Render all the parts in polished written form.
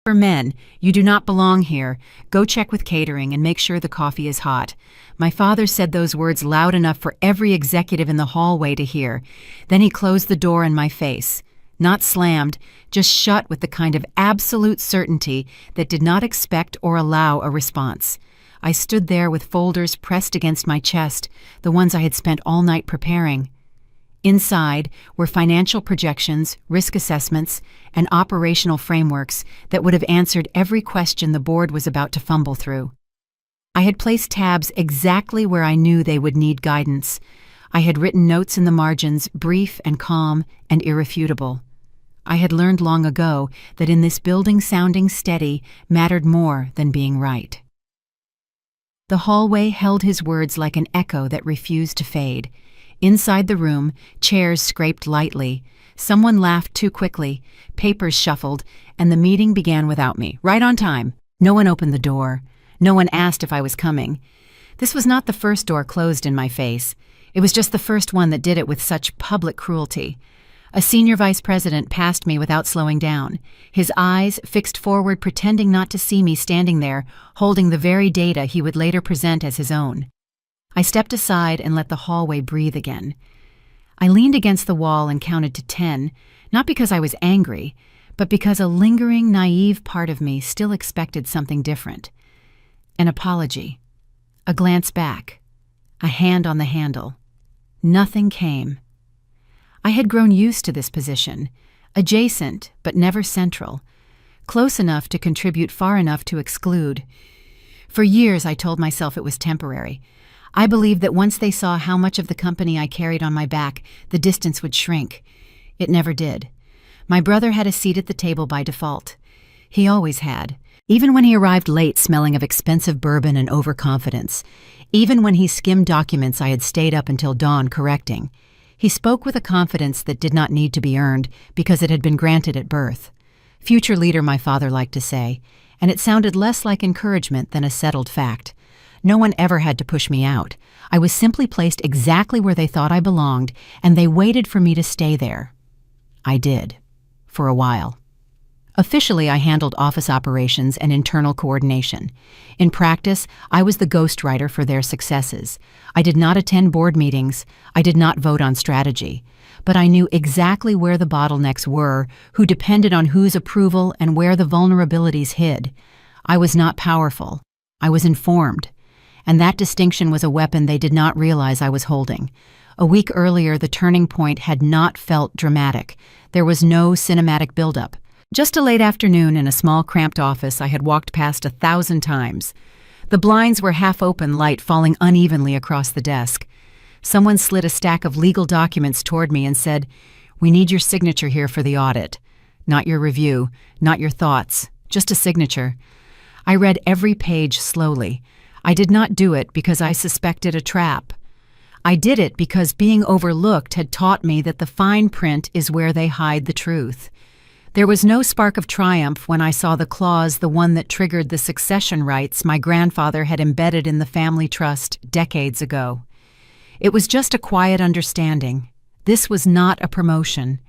For men, you do not belong here. Go check with catering and make sure the coffee is hot. My father said those words loud enough for every executive in the hallway to hear. Then he closed the door in my face. Not slammed, just shut with the kind of absolute certainty that did not expect or allow a response. I stood there with folders pressed against my chest, the ones I had spent all night preparing. Inside were financial projections, risk assessments, and operational frameworks that would have answered every question the board was about to fumble through. I had placed tabs exactly where I knew they would need guidance. I had written notes in the margins, brief and calm and irrefutable. I had learned long ago that in this building sounding steady mattered more than being right. The hallway held his words like an echo that refused to fade. Inside the room, chairs scraped lightly. Someone laughed too quickly, papers shuffled, and the meeting began without me, right on time. No one opened the door. No one asked if I was coming. This was not the first door closed in my face. It was just the first one that did it with such public cruelty. A senior vice president passed me without slowing down, his eyes fixed forward, pretending not to see me standing there, holding the very data he would later present as his own. I stepped aside and let the hallway breathe again. I leaned against the wall and counted to 10, not because I was angry, but because a lingering, naive part of me still expected something different. An apology, a glance back, a hand on the handle. Nothing came. I had grown used to this position, adjacent but never central, close enough to contribute, far enough to exclude. For years I told myself it was temporary. I believed that once they saw how much of the company I carried on my back, the distance would shrink. It never did. My brother had a seat at the table by default. He always had, even when he arrived late smelling of expensive bourbon and overconfidence, even when he skimmed documents I had stayed up until dawn correcting. He spoke with a confidence that did not need to be earned because it had been granted at birth. Future leader, my father liked to say, and it sounded less like encouragement than a settled fact. No one ever had to push me out. I was simply placed exactly where they thought I belonged, and they waited for me to stay there. I did. For a while. Officially, I handled office operations and internal coordination. In practice, I was the ghostwriter for their successes. I did not attend board meetings. I did not vote on strategy. But I knew exactly where the bottlenecks were, who depended on whose approval, and where the vulnerabilities hid. I was not powerful. I was informed. And that distinction was a weapon they did not realize I was holding. A week earlier, the turning point had not felt dramatic. There was no cinematic buildup. Just a late afternoon in a small, cramped office I had walked past 1,000 times. The blinds were half open, light falling unevenly across the desk. Someone slid a stack of legal documents toward me and said, "We need your signature here for the audit. Not your review, not your thoughts, just a signature." I read every page slowly. I did not do it because I suspected a trap. I did it because being overlooked had taught me that the fine print is where they hide the truth. There was no spark of triumph when I saw the clause, the one that triggered the succession rights my grandfather had embedded in the family trust decades ago. It was just a quiet understanding. This was not a promotion.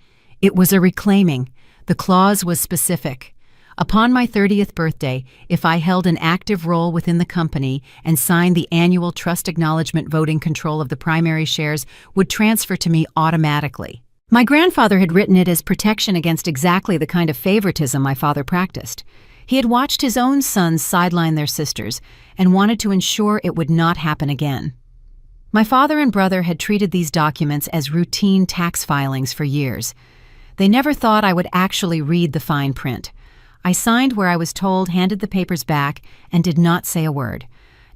It was a reclaiming. The clause was specific. Upon my 30th birthday, if I held an active role within the company and signed the annual trust acknowledgement, voting control of the primary shares would transfer to me automatically. My grandfather had written it as protection against exactly the kind of favoritism my father practiced. He had watched his own sons sideline their sisters and wanted to ensure it would not happen again. My father and brother had treated these documents as routine tax filings for years. They never thought I would actually read the fine print. I signed where I was told, handed the papers back, and did not say a word.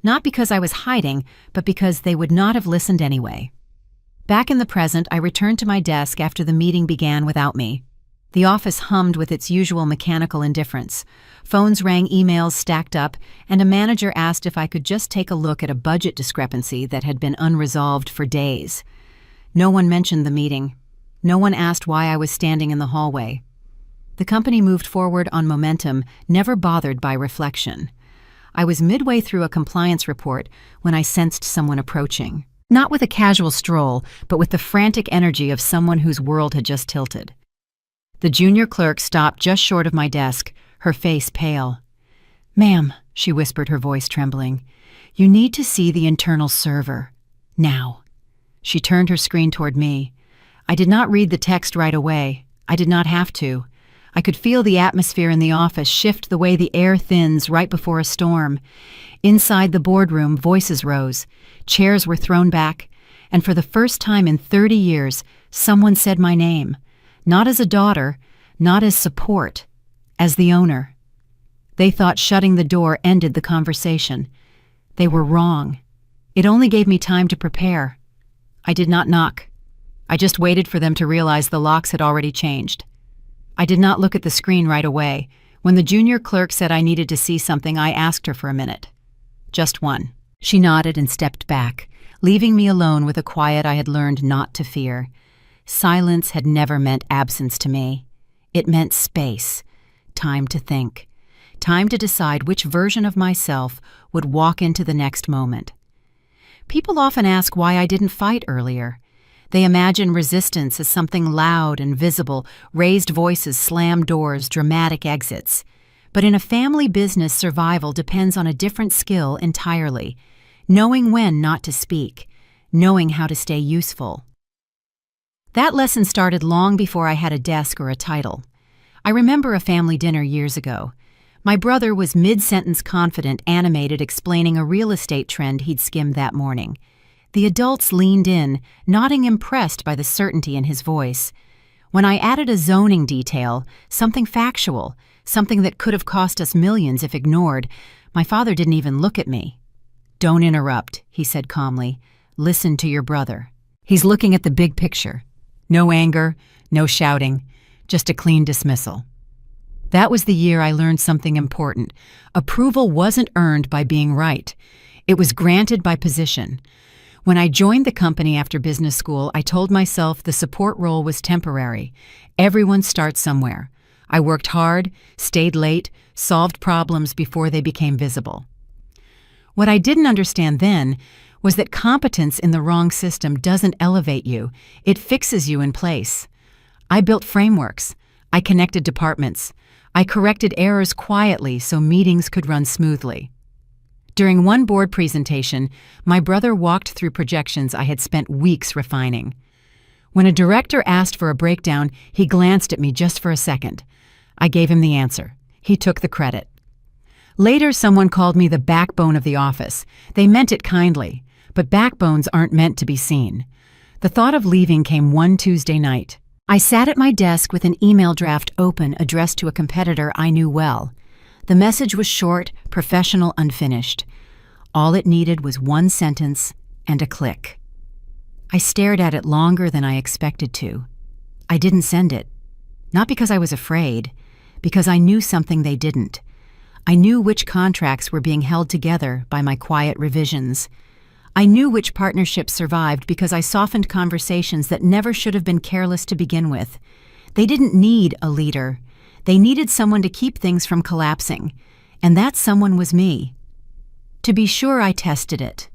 Not because I was hiding, but because they would not have listened anyway. Back in the present, I returned to my desk after the meeting began without me. The office hummed with its usual mechanical indifference. Phones rang, emails stacked up, and a manager asked if I could just take a look at a budget discrepancy that had been unresolved for days. No one mentioned the meeting. No one asked why I was standing in the hallway. The company moved forward on momentum, never bothered by reflection. I was midway through a compliance report when I sensed someone approaching. Not with a casual stroll, but with the frantic energy of someone whose world had just tilted. The junior clerk stopped just short of my desk, her face pale. "Ma'am," she whispered, her voice trembling, "you need to see the internal server. Now." She turned her screen toward me. I did not read the text right away. I did not have to. I could feel the atmosphere in the office shift the way the air thins right before a storm. Inside the boardroom, voices rose. Chairs were thrown back. And for the first time in 30 years, someone said my name. Not as a daughter, not as support, as the owner. They thought shutting the door ended the conversation. They were wrong. It only gave me time to prepare. I did not knock. I just waited for them to realize the locks had already changed. I did not look at the screen right away. When the junior clerk said I needed to see something, I asked her for a minute. Just one. She nodded and stepped back, leaving me alone with a quiet I had learned not to fear. Silence had never meant absence to me. It meant space, time to think, time to decide which version of myself would walk into the next moment. People often ask why I didn't fight earlier. They imagine resistance as something loud and visible, raised voices, slammed doors, dramatic exits. But in a family business, survival depends on a different skill entirely. Knowing when not to speak, knowing how to stay useful. That lesson started long before I had a desk or a title. I remember a family dinner years ago. My brother was mid-sentence confident, animated, explaining a real estate trend he'd skimmed that morning. The adults leaned in, nodding, impressed by the certainty in his voice. When I added a zoning detail, something factual, something that could have cost us millions if ignored, my father didn't even look at me. "Don't interrupt," he said calmly. "Listen to your brother. He's looking at the big picture. No anger, no shouting, just a clean dismissal." That was the year I learned something important. Approval wasn't earned by being right. It was granted by position. When I joined the company after business school, I told myself the support role was temporary. Everyone starts somewhere. I worked hard, stayed late, solved problems before they became visible. What I didn't understand then was that competence in the wrong system doesn't elevate you, it fixes you in place. I built frameworks. I connected departments. I corrected errors quietly so meetings could run smoothly. During one board presentation, my brother walked through projections I had spent weeks refining. When a director asked for a breakdown, he glanced at me just for a second. I gave him the answer. He took the credit. Later, someone called me the backbone of the office. They meant it kindly, but backbones aren't meant to be seen. The thought of leaving came one Tuesday night. I sat at my desk with an email draft open addressed to a competitor I knew well. The message was short, professional, unfinished. All it needed was one sentence and a click. I stared at it longer than I expected to. I didn't send it. Not because I was afraid, because I knew something they didn't. I knew which contracts were being held together by my quiet revisions. I knew which partnerships survived because I softened conversations that never should have been careless to begin with. They didn't need a leader. They needed someone to keep things from collapsing, and that someone was me. To be sure, I tested it.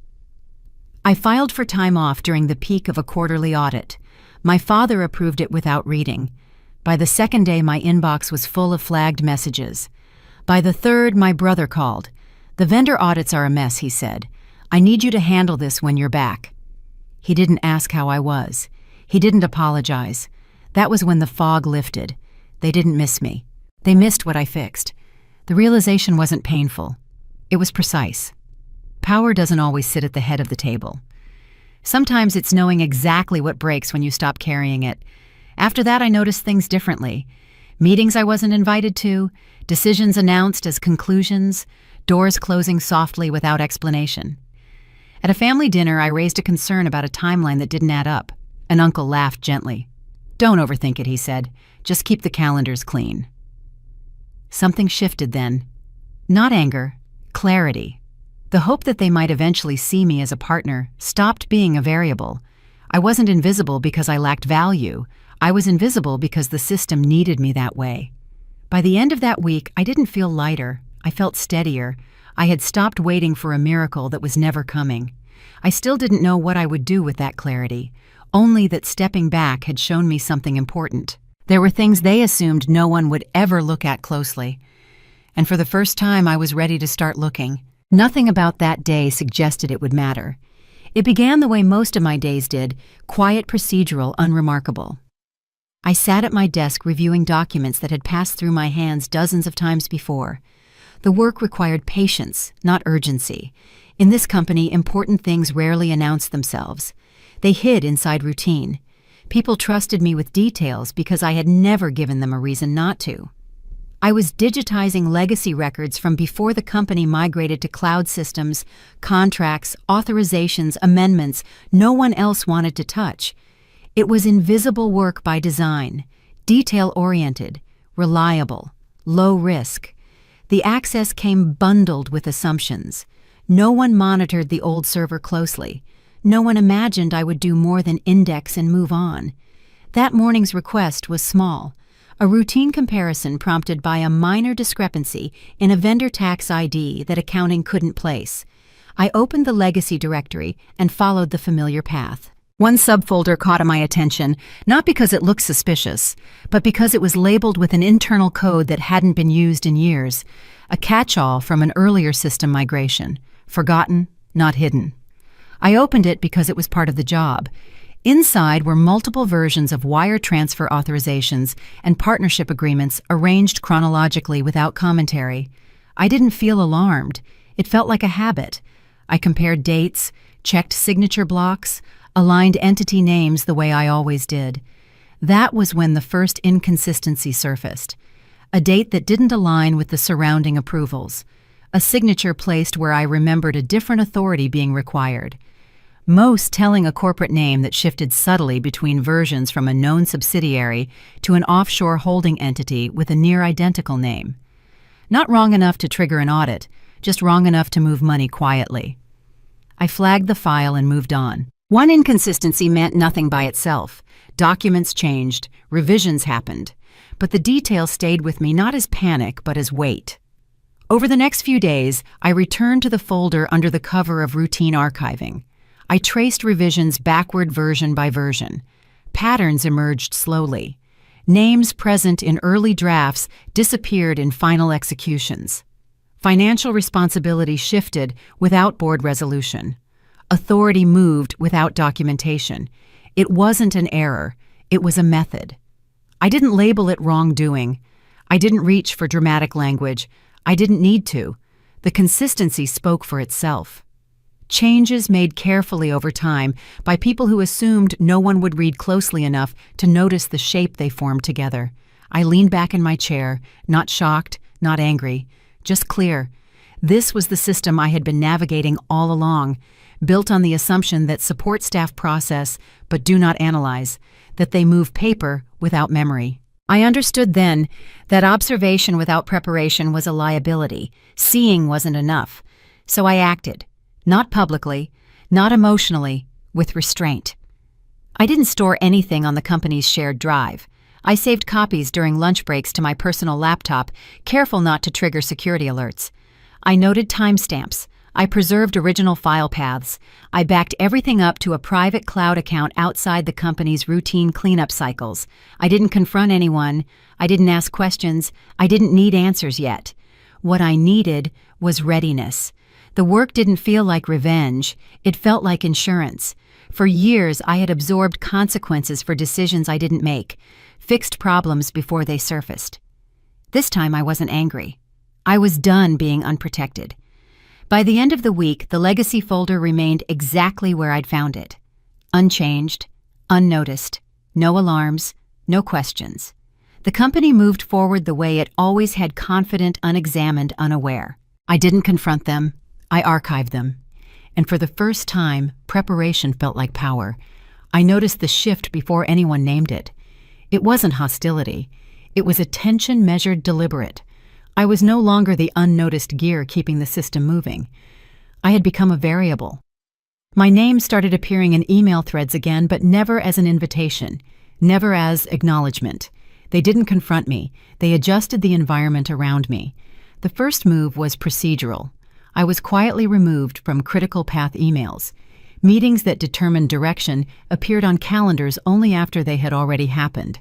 I filed for time off during the peak of a quarterly audit. My father approved it without reading. By the second day, my inbox was full of flagged messages. By the third, my brother called. "The vendor audits are a mess," he said. "I need you to handle this when you're back." He didn't ask how I was. He didn't apologize. That was when the fog lifted. They didn't miss me. They missed what I fixed. The realization wasn't painful. It was precise. Power doesn't always sit at the head of the table. Sometimes it's knowing exactly what breaks when you stop carrying it. After that, I noticed things differently. Meetings I wasn't invited to, decisions announced as conclusions, doors closing softly without explanation. At a family dinner, I raised a concern about a timeline that didn't add up. An uncle laughed gently. "Don't overthink it," he said. "Just keep the calendars clean." Something shifted then. Not anger, clarity. The hope that they might eventually see me as a partner stopped being a variable. I wasn't invisible because I lacked value. I was invisible because the system needed me that way. By the end of that week, I didn't feel lighter. I felt steadier. I had stopped waiting for a miracle that was never coming. I still didn't know what I would do with that clarity, only that stepping back had shown me something important. There were things they assumed no one would ever look at closely. and for the first time I was ready to start looking. Nothing about that day suggested it would matter. It began the way most of my days did, quiet, procedural, unremarkable. I sat at my desk reviewing documents that had passed through my hands dozens of times before. The work required patience, not urgency. In this company, important things rarely announced themselves. They hid inside routine. People trusted me with details because I had never given them a reason not to. I was digitizing legacy records from before the company migrated to cloud systems, contracts, authorizations, amendments no one else wanted to touch. It was invisible work by design, detail-oriented, reliable, low risk. The access came bundled with assumptions. No one monitored the old server closely. No one imagined I would do more than index and move on. That morning's request was small. A routine comparison prompted by a minor discrepancy in a vendor tax ID that accounting couldn't place. I opened the legacy directory and followed the familiar path. One subfolder caught my attention, not because it looked suspicious, but because it was labeled with an internal code that hadn't been used in years, a catch-all from an earlier system migration. Forgotten, not hidden. I opened it because it was part of the job. Inside were multiple versions of wire transfer authorizations and partnership agreements arranged chronologically without commentary. I didn't feel alarmed. It felt like a habit. I compared dates, checked signature blocks, aligned entity names the way I always did. That was when the first inconsistency surfaced. A date that didn't align with the surrounding approvals. A signature placed where I remembered a different authority being required. Most telling a corporate name that shifted subtly between versions from a known subsidiary to an offshore holding entity with a near-identical name. Not wrong enough to trigger an audit, just wrong enough to move money quietly. I flagged the file and moved on. One inconsistency meant nothing by itself. Documents changed, revisions happened, but the details stayed with me not as panic but as weight. Over the next few days, I returned to the folder under the cover of routine archiving. I traced revisions backward version by version. Patterns emerged slowly. Names present in early drafts disappeared in final executions. Financial responsibility shifted without board resolution. Authority moved without documentation. It wasn't an error, it was a method. I didn't label it wrongdoing. I didn't reach for dramatic language. I didn't need to. The consistency spoke for itself. Changes made carefully over time by people who assumed no one would read closely enough to notice the shape they formed together. I leaned back in my chair, not shocked, not angry, just clear. This was the system I had been navigating all along, built on the assumption that support staff process but do not analyze, that they move paper without memory. I understood then that observation without preparation was a liability. Seeing wasn't enough. So I acted. Not publicly, not emotionally, with restraint. I didn't store anything on the company's shared drive. I saved copies during lunch breaks to my personal laptop, careful not to trigger security alerts. I noted timestamps. I preserved original file paths. I backed everything up to a private cloud account outside the company's routine cleanup cycles. I didn't confront anyone. I didn't ask questions. I didn't need answers yet. What I needed was readiness. The work didn't feel like revenge. It felt like insurance. For years, I had absorbed consequences for decisions I didn't make, fixed problems before they surfaced. This time I wasn't angry. I was done being unprotected. By the end of the week, the legacy folder remained exactly where I'd found it. Unchanged, unnoticed, no alarms, no questions. The company moved forward the way it always had, confident, unexamined, unaware. I didn't confront them. I archived them. And for the first time, preparation felt like power. I noticed the shift before anyone named it. It wasn't hostility. It was attention measured, deliberate. I was no longer the unnoticed gear keeping the system moving. I had become a variable. My name started appearing in email threads again, but never as an invitation, never as acknowledgement. They didn't confront me. They adjusted the environment around me. The first move was procedural. I was quietly removed from critical path emails. Meetings that determined direction appeared on calendars only after they had already happened.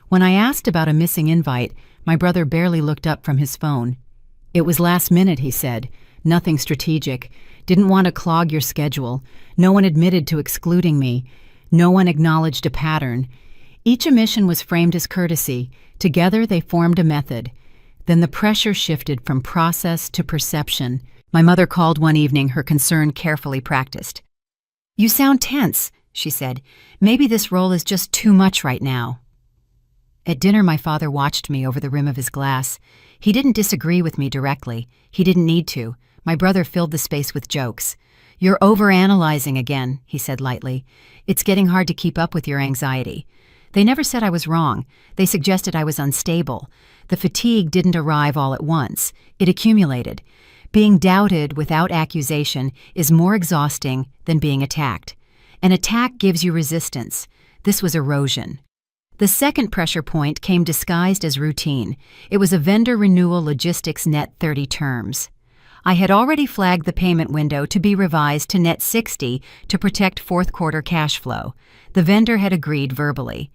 When I asked about a missing invite, my brother barely looked up from his phone. It was last minute, he said. Nothing strategic. Didn't want to clog your schedule. No one admitted to excluding me. No one acknowledged a pattern. Each omission was framed as courtesy. Together they formed a method. Then the pressure shifted from process to perception. My mother called one evening, her concern carefully practiced. "You sound tense," she said. "Maybe this role is just too much right now." At dinner, my father watched me over the rim of his glass. He didn't disagree with me directly. He didn't need to. My brother filled the space with jokes. "You're overanalyzing again," he said lightly. "It's getting hard to keep up with your anxiety." They never said I was wrong. They suggested I was unstable. The fatigue didn't arrive all at once. It accumulated. Being doubted without accusation is more exhausting than being attacked. An attack gives you resistance. This was erosion. The second pressure point came disguised as routine. It was a vendor renewal logistics net 30 terms. I had already flagged the payment window to be revised to net 60 to protect fourth quarter cash flow. The vendor had agreed verbally.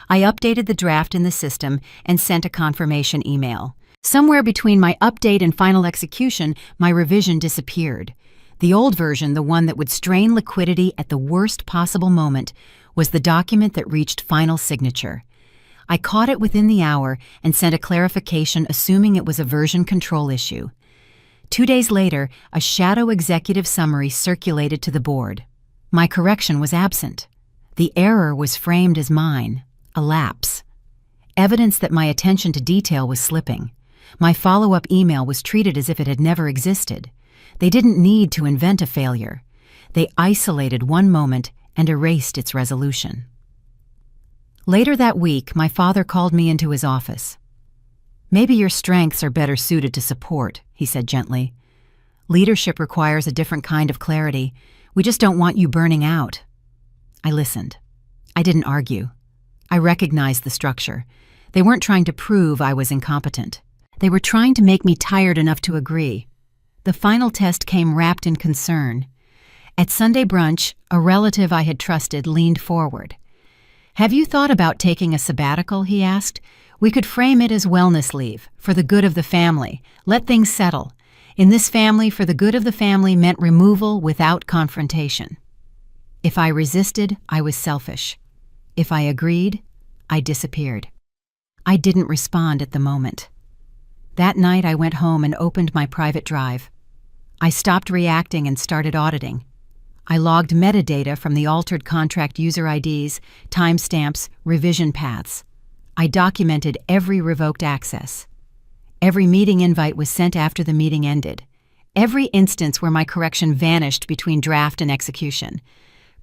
I updated the draft in the system and sent a confirmation email. Somewhere between my update and final execution, my revision disappeared. The old version, the one that would strain liquidity at the worst possible moment, was the document that reached final signature. I caught it within the hour and sent a clarification assuming it was a version control issue. 2 days later, a shadow executive summary circulated to the board. My correction was absent. The error was framed as mine, a lapse. Evidence that my attention to detail was slipping. My follow-up email was treated as if it had never existed. They didn't need to invent a failure. They isolated one moment and erased its resolution. Later that week, my father called me into his office. "Maybe your strengths are better suited to support," he said gently. "Leadership requires a different kind of clarity. We just don't want you burning out." I listened. I didn't argue. I recognized the structure. They weren't trying to prove I was incompetent. They were trying to make me tired enough to agree. The final test came wrapped in concern. At Sunday brunch, a relative I had trusted leaned forward. "Have you thought about taking a sabbatical?" he asked. "We could frame it as wellness leave, for the good of the family. Let things settle. In this family, for the good of the family meant removal without confrontation." If I resisted, I was selfish. If I agreed, I disappeared. I didn't respond at the moment. That night I went home and opened my private drive. I stopped reacting and started auditing. I logged metadata from the altered contract user IDs, timestamps, revision paths. I documented every revoked access. Every meeting invite was sent after the meeting ended. Every instance where my correction vanished between draft and execution.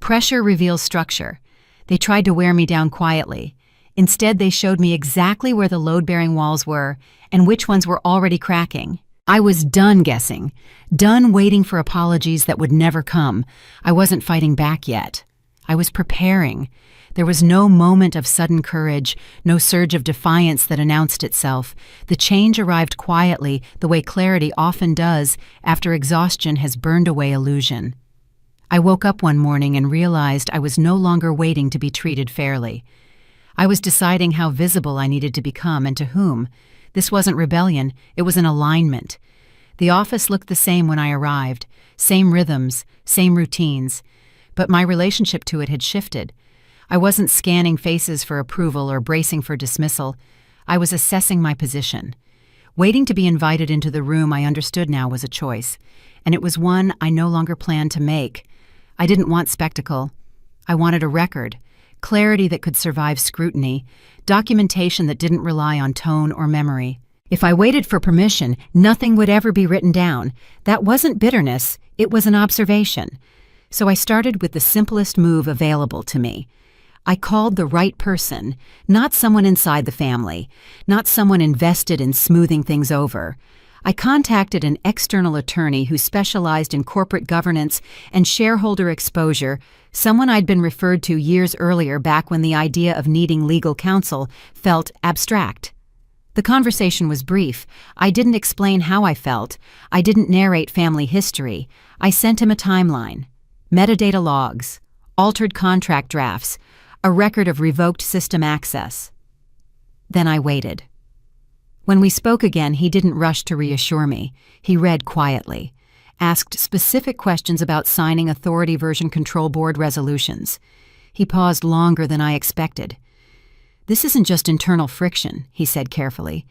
Pressure reveals structure. They tried to wear me down quietly. Instead, they showed me exactly where the load-bearing walls were and which ones were already cracking. I was done guessing, done waiting for apologies that would never come. I wasn't fighting back yet. I was preparing. There was no moment of sudden courage, no surge of defiance that announced itself. The change arrived quietly, the way clarity often does after exhaustion has burned away illusion. I woke up one morning and realized I was no longer waiting to be treated fairly. I was deciding how visible I needed to become and to whom. This wasn't rebellion, it was an alignment. The office looked the same when I arrived, same rhythms, same routines, but my relationship to it had shifted. I wasn't scanning faces for approval or bracing for dismissal. I was assessing my position. Waiting to be invited into the room I understood now was a choice, and it was one I no longer planned to make. I didn't want spectacle. I wanted a record. Clarity that could survive scrutiny, documentation that didn't rely on tone or memory. If I waited for permission, nothing would ever be written down. That wasn't bitterness, it was an observation. So I started with the simplest move available to me. I called the right person, not someone inside the family, not someone invested in smoothing things over. I contacted an external attorney who specialized in corporate governance and shareholder exposure, someone I'd been referred to years earlier back when the idea of needing legal counsel felt abstract. The conversation was brief. I didn't explain how I felt. I didn't narrate family history. I sent him a timeline, metadata logs, altered contract drafts, a record of revoked system access. Then I waited. When we spoke again, he didn't rush to reassure me. He read quietly, asked specific questions about signing Authority Version Control Board resolutions. He paused longer than I expected. "This isn't just internal friction," he said carefully.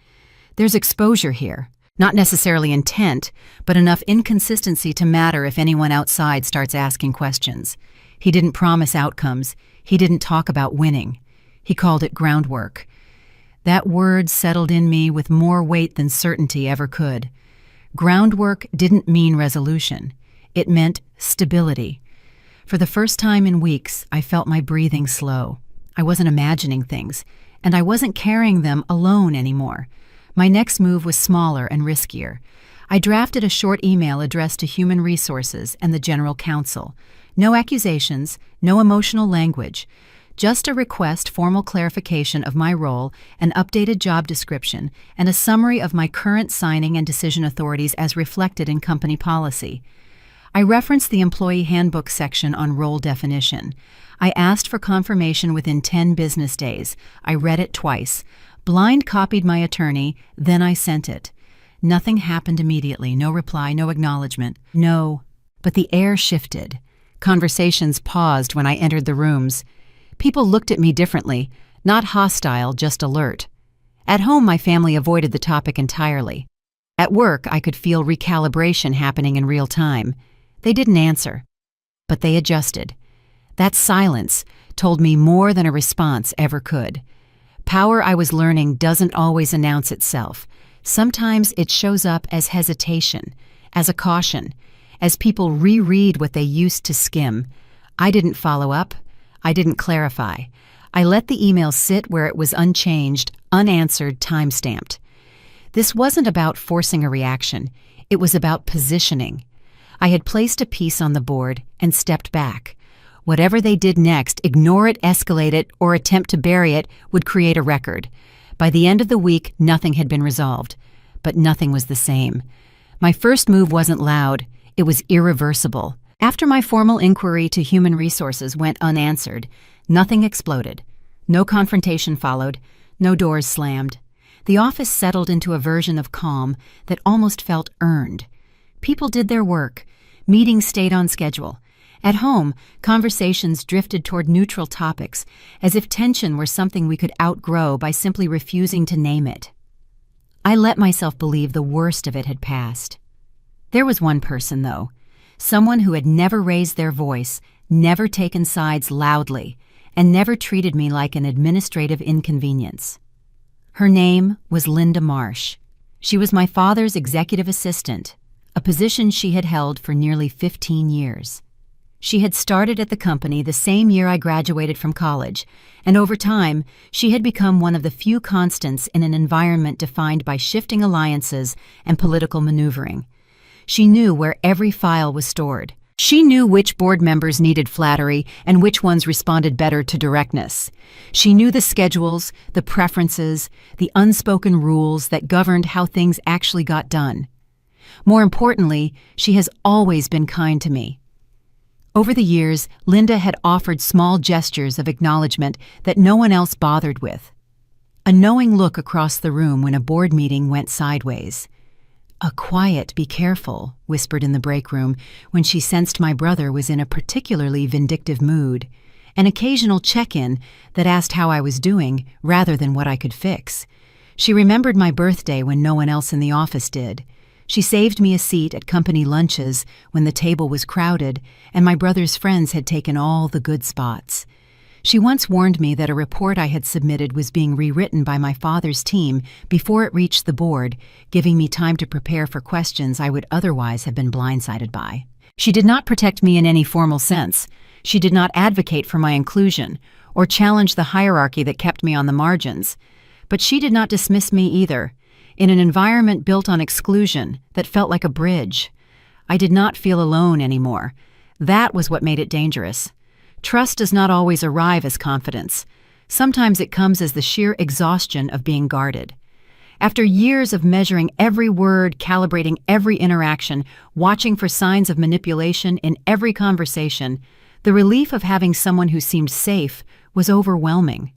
"There's exposure here. Not necessarily intent, but enough inconsistency to matter if anyone outside starts asking questions." He didn't promise outcomes. He didn't talk about winning. He called it groundwork. That word settled in me with more weight than certainty ever could. Groundwork didn't mean resolution. It meant stability. For the first time in weeks, I felt my breathing slow. I wasn't imagining things, and I wasn't carrying them alone anymore. My next move was smaller and riskier. I drafted a short email addressed to Human Resources and the General Counsel. No accusations, no emotional language. Just a request, formal clarification of my role, an updated job description, and a summary of my current signing and decision authorities as reflected in company policy. I referenced the employee handbook section on role definition. I asked for confirmation within 10 business days. I read it twice. Blind copied my attorney, then I sent it. Nothing happened immediately, no reply, no acknowledgement. No. But the air shifted. Conversations paused when I entered the rooms. People looked at me differently, not hostile, just alert. At home, my family avoided the topic entirely. At work, I could feel recalibration happening in real time. They didn't answer, but they adjusted. That silence told me more than a response ever could. Power, I was learning, doesn't always announce itself. Sometimes it shows up as hesitation, as a caution, as people reread what they used to skim. I didn't follow up. I didn't clarify. I let the email sit where it was unchanged, unanswered, time-stamped. This wasn't about forcing a reaction. It was about positioning. I had placed a piece on the board and stepped back. Whatever they did next, ignore it, escalate it, or attempt to bury it, would create a record. By the end of the week, nothing had been resolved. But nothing was the same. My first move wasn't loud. It was irreversible. After my formal inquiry to Human Resources went unanswered, nothing exploded. No confrontation followed. No doors slammed. The office settled into a version of calm that almost felt earned. People did their work. Meetings stayed on schedule. At home, conversations drifted toward neutral topics, as if tension were something we could outgrow by simply refusing to name it. I let myself believe the worst of it had passed. There was one person, though. Someone who had never raised their voice, never taken sides loudly, and never treated me like an administrative inconvenience. Her name was Linda Marsh. She was my father's executive assistant, a position she had held for nearly 15 years. She had started at the company the same year I graduated from college, and over time, she had become one of the few constants in an environment defined by shifting alliances and political maneuvering. She knew where every file was stored. She knew which board members needed flattery and which ones responded better to directness. She knew the schedules, the preferences, the unspoken rules that governed how things actually got done. More importantly, she has always been kind to me. Over the years, Linda had offered small gestures of acknowledgement that no one else bothered with. A knowing look across the room when a board meeting went sideways. A quiet, "be careful," whispered in the break room when she sensed my brother was in a particularly vindictive mood. An occasional check-in that asked how I was doing rather than what I could fix. She remembered my birthday when no one else in the office did. She saved me a seat at company lunches when the table was crowded and my brother's friends had taken all the good spots. She once warned me that a report I had submitted was being rewritten by my father's team before it reached the board, giving me time to prepare for questions I would otherwise have been blindsided by. She did not protect me in any formal sense. She did not advocate for my inclusion or challenge the hierarchy that kept me on the margins. But she did not dismiss me either, in an environment built on exclusion that felt like a bridge. I did not feel alone anymore. That was what made it dangerous. Trust does not always arrive as confidence. Sometimes it comes as the sheer exhaustion of being guarded. After years of measuring every word, calibrating every interaction, watching for signs of manipulation in every conversation, the relief of having someone who seemed safe was overwhelming.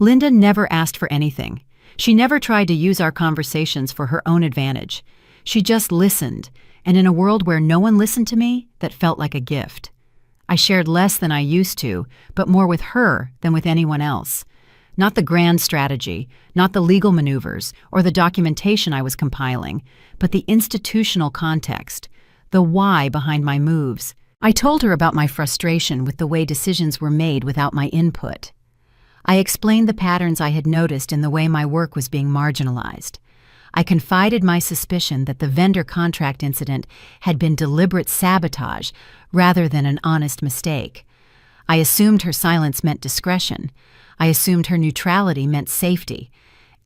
Linda never asked for anything. She never tried to use our conversations for her own advantage. She just listened, and in a world where no one listened to me, that felt like a gift. I shared less than I used to, but more with her than with anyone else. Not the grand strategy, not the legal maneuvers, or the documentation I was compiling, but the institutional context, the why behind my moves. I told her about my frustration with the way decisions were made without my input. I explained the patterns I had noticed in the way my work was being marginalized. I confided my suspicion that the vendor contract incident had been deliberate sabotage rather than an honest mistake. I assumed her silence meant discretion. I assumed her neutrality meant safety.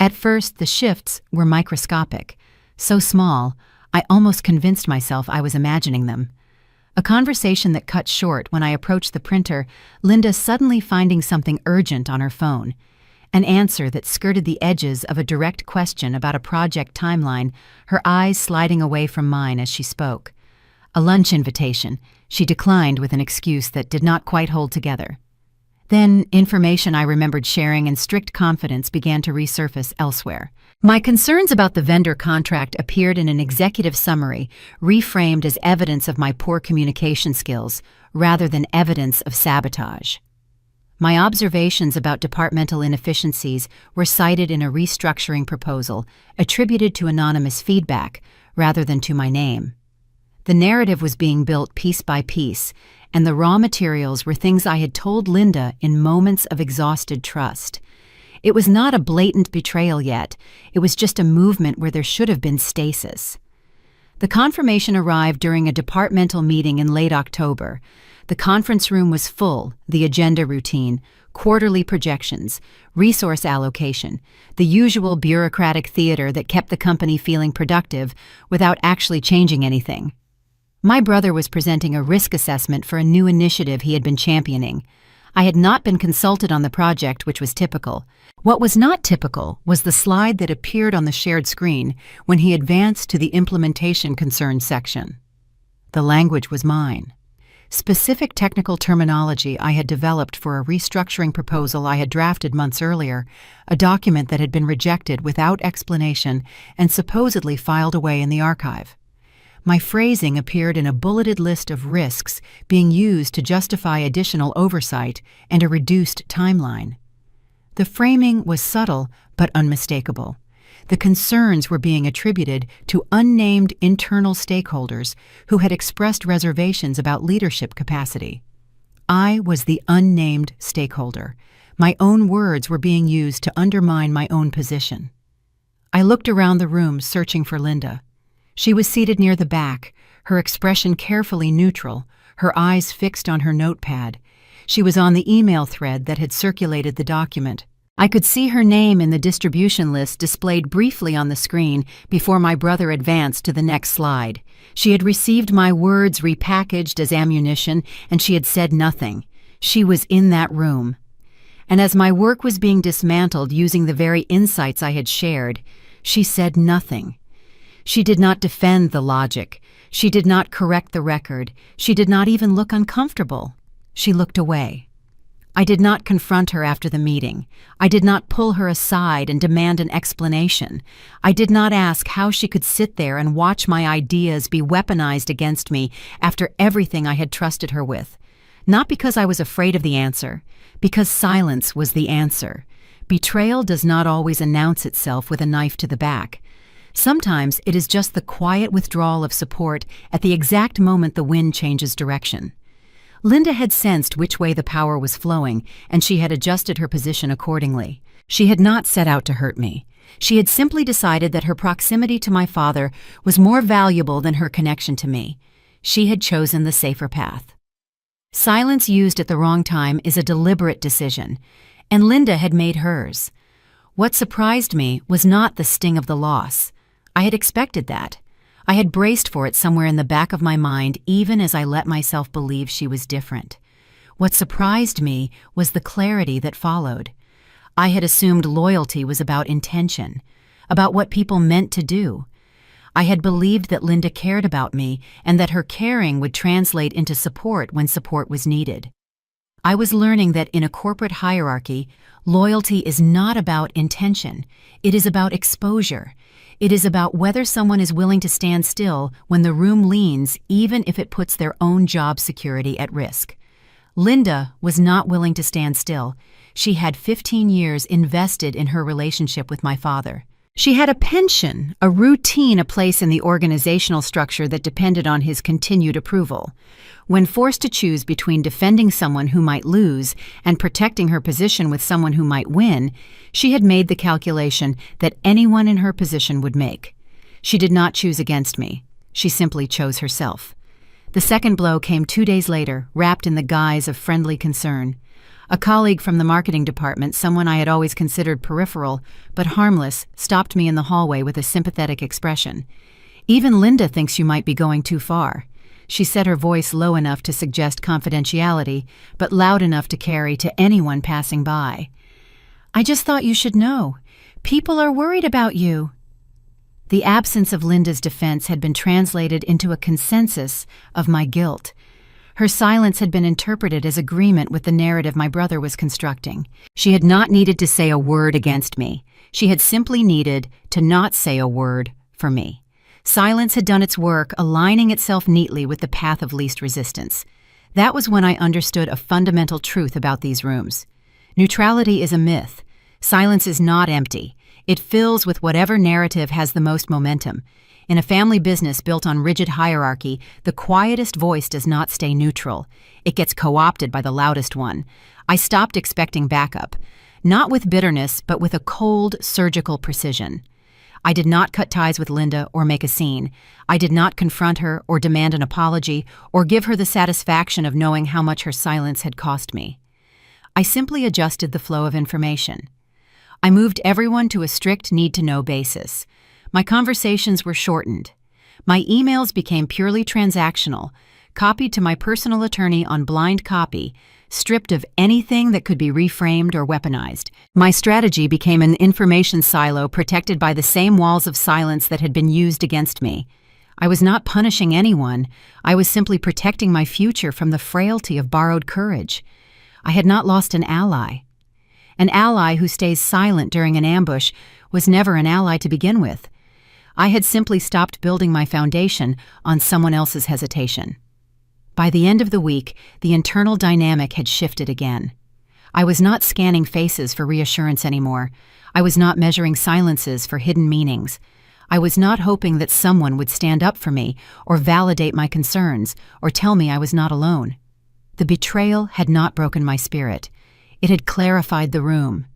At first, the shifts were microscopic, so small, I almost convinced myself I was imagining them. A conversation that cut short when I approached the printer, Linda suddenly finding something urgent on her phone. An answer that skirted the edges of a direct question about a project timeline, her eyes sliding away from mine as she spoke. A lunch invitation. She declined with an excuse that did not quite hold together. Then, information I remembered sharing in strict confidence began to resurface elsewhere. My concerns about the vendor contract appeared in an executive summary, reframed as evidence of my poor communication skills, rather than evidence of sabotage. My observations about departmental inefficiencies were cited in a restructuring proposal, attributed to anonymous feedback, rather than to my name. The narrative was being built piece by piece, and the raw materials were things I had told Linda in moments of exhausted trust. It was not a blatant betrayal yet, it was just a movement where there should have been stasis. The confirmation arrived during a departmental meeting in late October. The conference room was full, the agenda routine, quarterly projections, resource allocation, the usual bureaucratic theater that kept the company feeling productive without actually changing anything. My brother was presenting a risk assessment for a new initiative he had been championing. I had not been consulted on the project, which was typical. What was not typical was the slide that appeared on the shared screen when he advanced to the implementation concerns section. The language was mine. Specific technical terminology I had developed for a restructuring proposal I had drafted months earlier, a document that had been rejected without explanation and supposedly filed away in the archive. My phrasing appeared in a bulleted list of risks being used to justify additional oversight and a reduced timeline. The framing was subtle but unmistakable. The concerns were being attributed to unnamed internal stakeholders who had expressed reservations about leadership capacity. I was the unnamed stakeholder. My own words were being used to undermine my own position. I looked around the room searching for Linda. She was seated near the back, her expression carefully neutral, her eyes fixed on her notepad. She was on the email thread that had circulated the document. I could see her name in the distribution list displayed briefly on the screen before my brother advanced to the next slide. She had received my words repackaged as ammunition, and she had said nothing. She was in that room. And as my work was being dismantled using the very insights I had shared, she said nothing. She did not defend the logic. She did not correct the record. She did not even look uncomfortable. She looked away. I did not confront her after the meeting. I did not pull her aside and demand an explanation. I did not ask how she could sit there and watch my ideas be weaponized against me after everything I had trusted her with. Not because I was afraid of the answer, because silence was the answer. Betrayal does not always announce itself with a knife to the back. Sometimes it is just the quiet withdrawal of support at the exact moment the wind changes direction. Linda had sensed which way the power was flowing, and she had adjusted her position accordingly. She had not set out to hurt me. She had simply decided that her proximity to my father was more valuable than her connection to me. She had chosen the safer path. Silence used at the wrong time is a deliberate decision, and Linda had made hers. What surprised me was not the sting of the loss. I had expected that. I had braced for it somewhere in the back of my mind, even as I let myself believe she was different. What surprised me was the clarity that followed. I had assumed loyalty was about intention, about what people meant to do. I had believed that Linda cared about me and that her caring would translate into support when support was needed. I was learning that in a corporate hierarchy, loyalty is not about intention. It is about exposure. It is about whether someone is willing to stand still when the room leans, even if it puts their own job security at risk. Linda was not willing to stand still. She had 15 years invested in her relationship with my father. She had a pension, a routine, a place in the organizational structure that depended on his continued approval. When forced to choose between defending someone who might lose and protecting her position with someone who might win, she had made the calculation that anyone in her position would make. She did not choose against me. She simply chose herself. The second blow came 2 days later, wrapped in the guise of friendly concern. A colleague from the marketing department, someone I had always considered peripheral but harmless, stopped me in the hallway with a sympathetic expression. "Even Linda thinks you might be going too far." She set her voice low enough to suggest confidentiality, but loud enough to carry to anyone passing by. "I just thought you should know. People are worried about you." The absence of Linda's defense had been translated into a consensus of my guilt. Her silence had been interpreted as agreement with the narrative my brother was constructing. She had not needed to say a word against me. She had simply needed to not say a word for me. Silence had done its work, aligning itself neatly with the path of least resistance. That was when I understood a fundamental truth about these rooms. Neutrality is a myth. Silence is not empty. It fills with whatever narrative has the most momentum. In a family business built on rigid hierarchy, the quietest voice does not stay neutral. It gets co-opted by the loudest one. I stopped expecting backup, not with bitterness, but with a cold, surgical precision. I did not cut ties with Linda or make a scene. I did not confront her or demand an apology or give her the satisfaction of knowing how much her silence had cost me. I simply adjusted the flow of information. I moved everyone to a strict need-to-know basis. My conversations were shortened. My emails became purely transactional, copied to my personal attorney on blind copy, stripped of anything that could be reframed or weaponized. My strategy became an information silo protected by the same walls of silence that had been used against me. I was not punishing anyone. I was simply protecting my future from the frailty of borrowed courage. I had not lost an ally. An ally who stays silent during an ambush was never an ally to begin with. I had simply stopped building my foundation on someone else's hesitation. By the end of the week, the internal dynamic had shifted again. I was not scanning faces for reassurance anymore. I was not measuring silences for hidden meanings. I was not hoping that someone would stand up for me or validate my concerns or tell me I was not alone. The betrayal had not broken my spirit. It had clarified the room.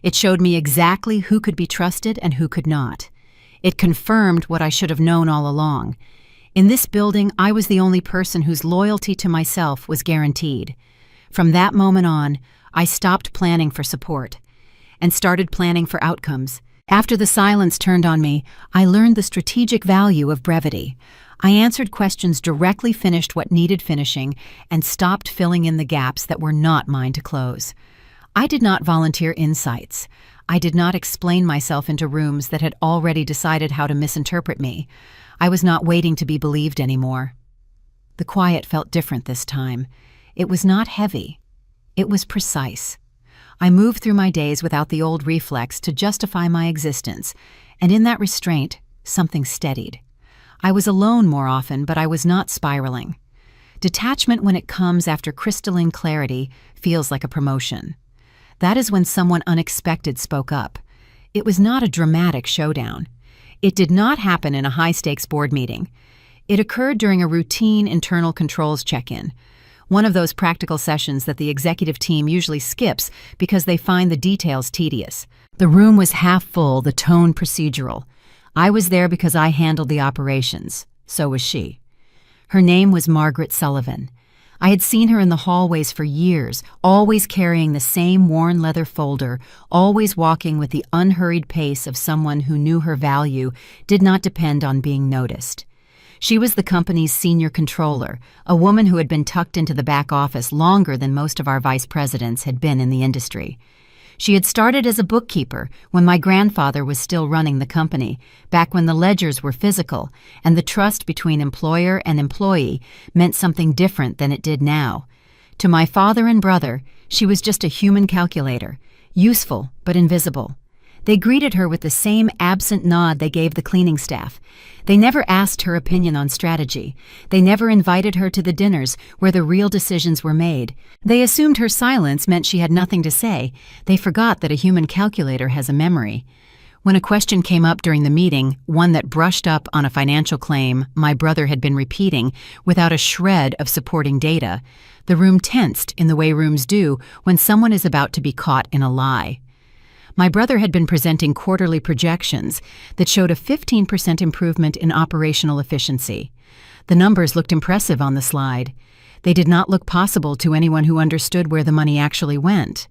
It showed me exactly who could be trusted and who could not. It confirmed what I should have known all along. In this building, I was the only person whose loyalty to myself was guaranteed. From that moment on, I stopped planning for support and started planning for outcomes. After the silence turned on me, I learned the strategic value of brevity. I answered questions directly, finished what needed finishing, and stopped filling in the gaps that were not mine to close. I did not volunteer insights. I did not explain myself into rooms that had already decided how to misinterpret me. I was not waiting to be believed anymore. The quiet felt different this time. It was not heavy. It was precise. I moved through my days without the old reflex to justify my existence, and in that restraint, something steadied. I was alone more often, but I was not spiraling. Detachment, when it comes after crystalline clarity, feels like a promotion. That is when someone unexpected spoke up. It was not a dramatic showdown. It did not happen in a high-stakes board meeting. It occurred during a routine internal controls check-in, one of those practical sessions that the executive team usually skips because they find the details tedious. The room was half full, the tone procedural. I was there because I handled the operations. So was she. Her name was Margaret Sullivan. I had seen her in the hallways for years, always carrying the same worn leather folder, always walking with the unhurried pace of someone who knew her value did not depend on being noticed. She was the company's senior controller, a woman who had been tucked into the back office longer than most of our vice presidents had been in the industry. She had started as a bookkeeper when my grandfather was still running the company, back when the ledgers were physical and the trust between employer and employee meant something different than it did now. To my father and brother, she was just a human calculator, useful but invisible. They greeted her with the same absent nod they gave the cleaning staff. They never asked her opinion on strategy. They never invited her to the dinners where the real decisions were made. They assumed her silence meant she had nothing to say. They forgot that a human calculator has a memory. When a question came up during the meeting, one that brushed up on a financial claim my brother had been repeating without a shred of supporting data, the room tensed in the way rooms do when someone is about to be caught in a lie. My brother had been presenting quarterly projections that showed a 15% improvement in operational efficiency. The numbers looked impressive on the slide. They did not look possible to anyone who understood where the money actually went.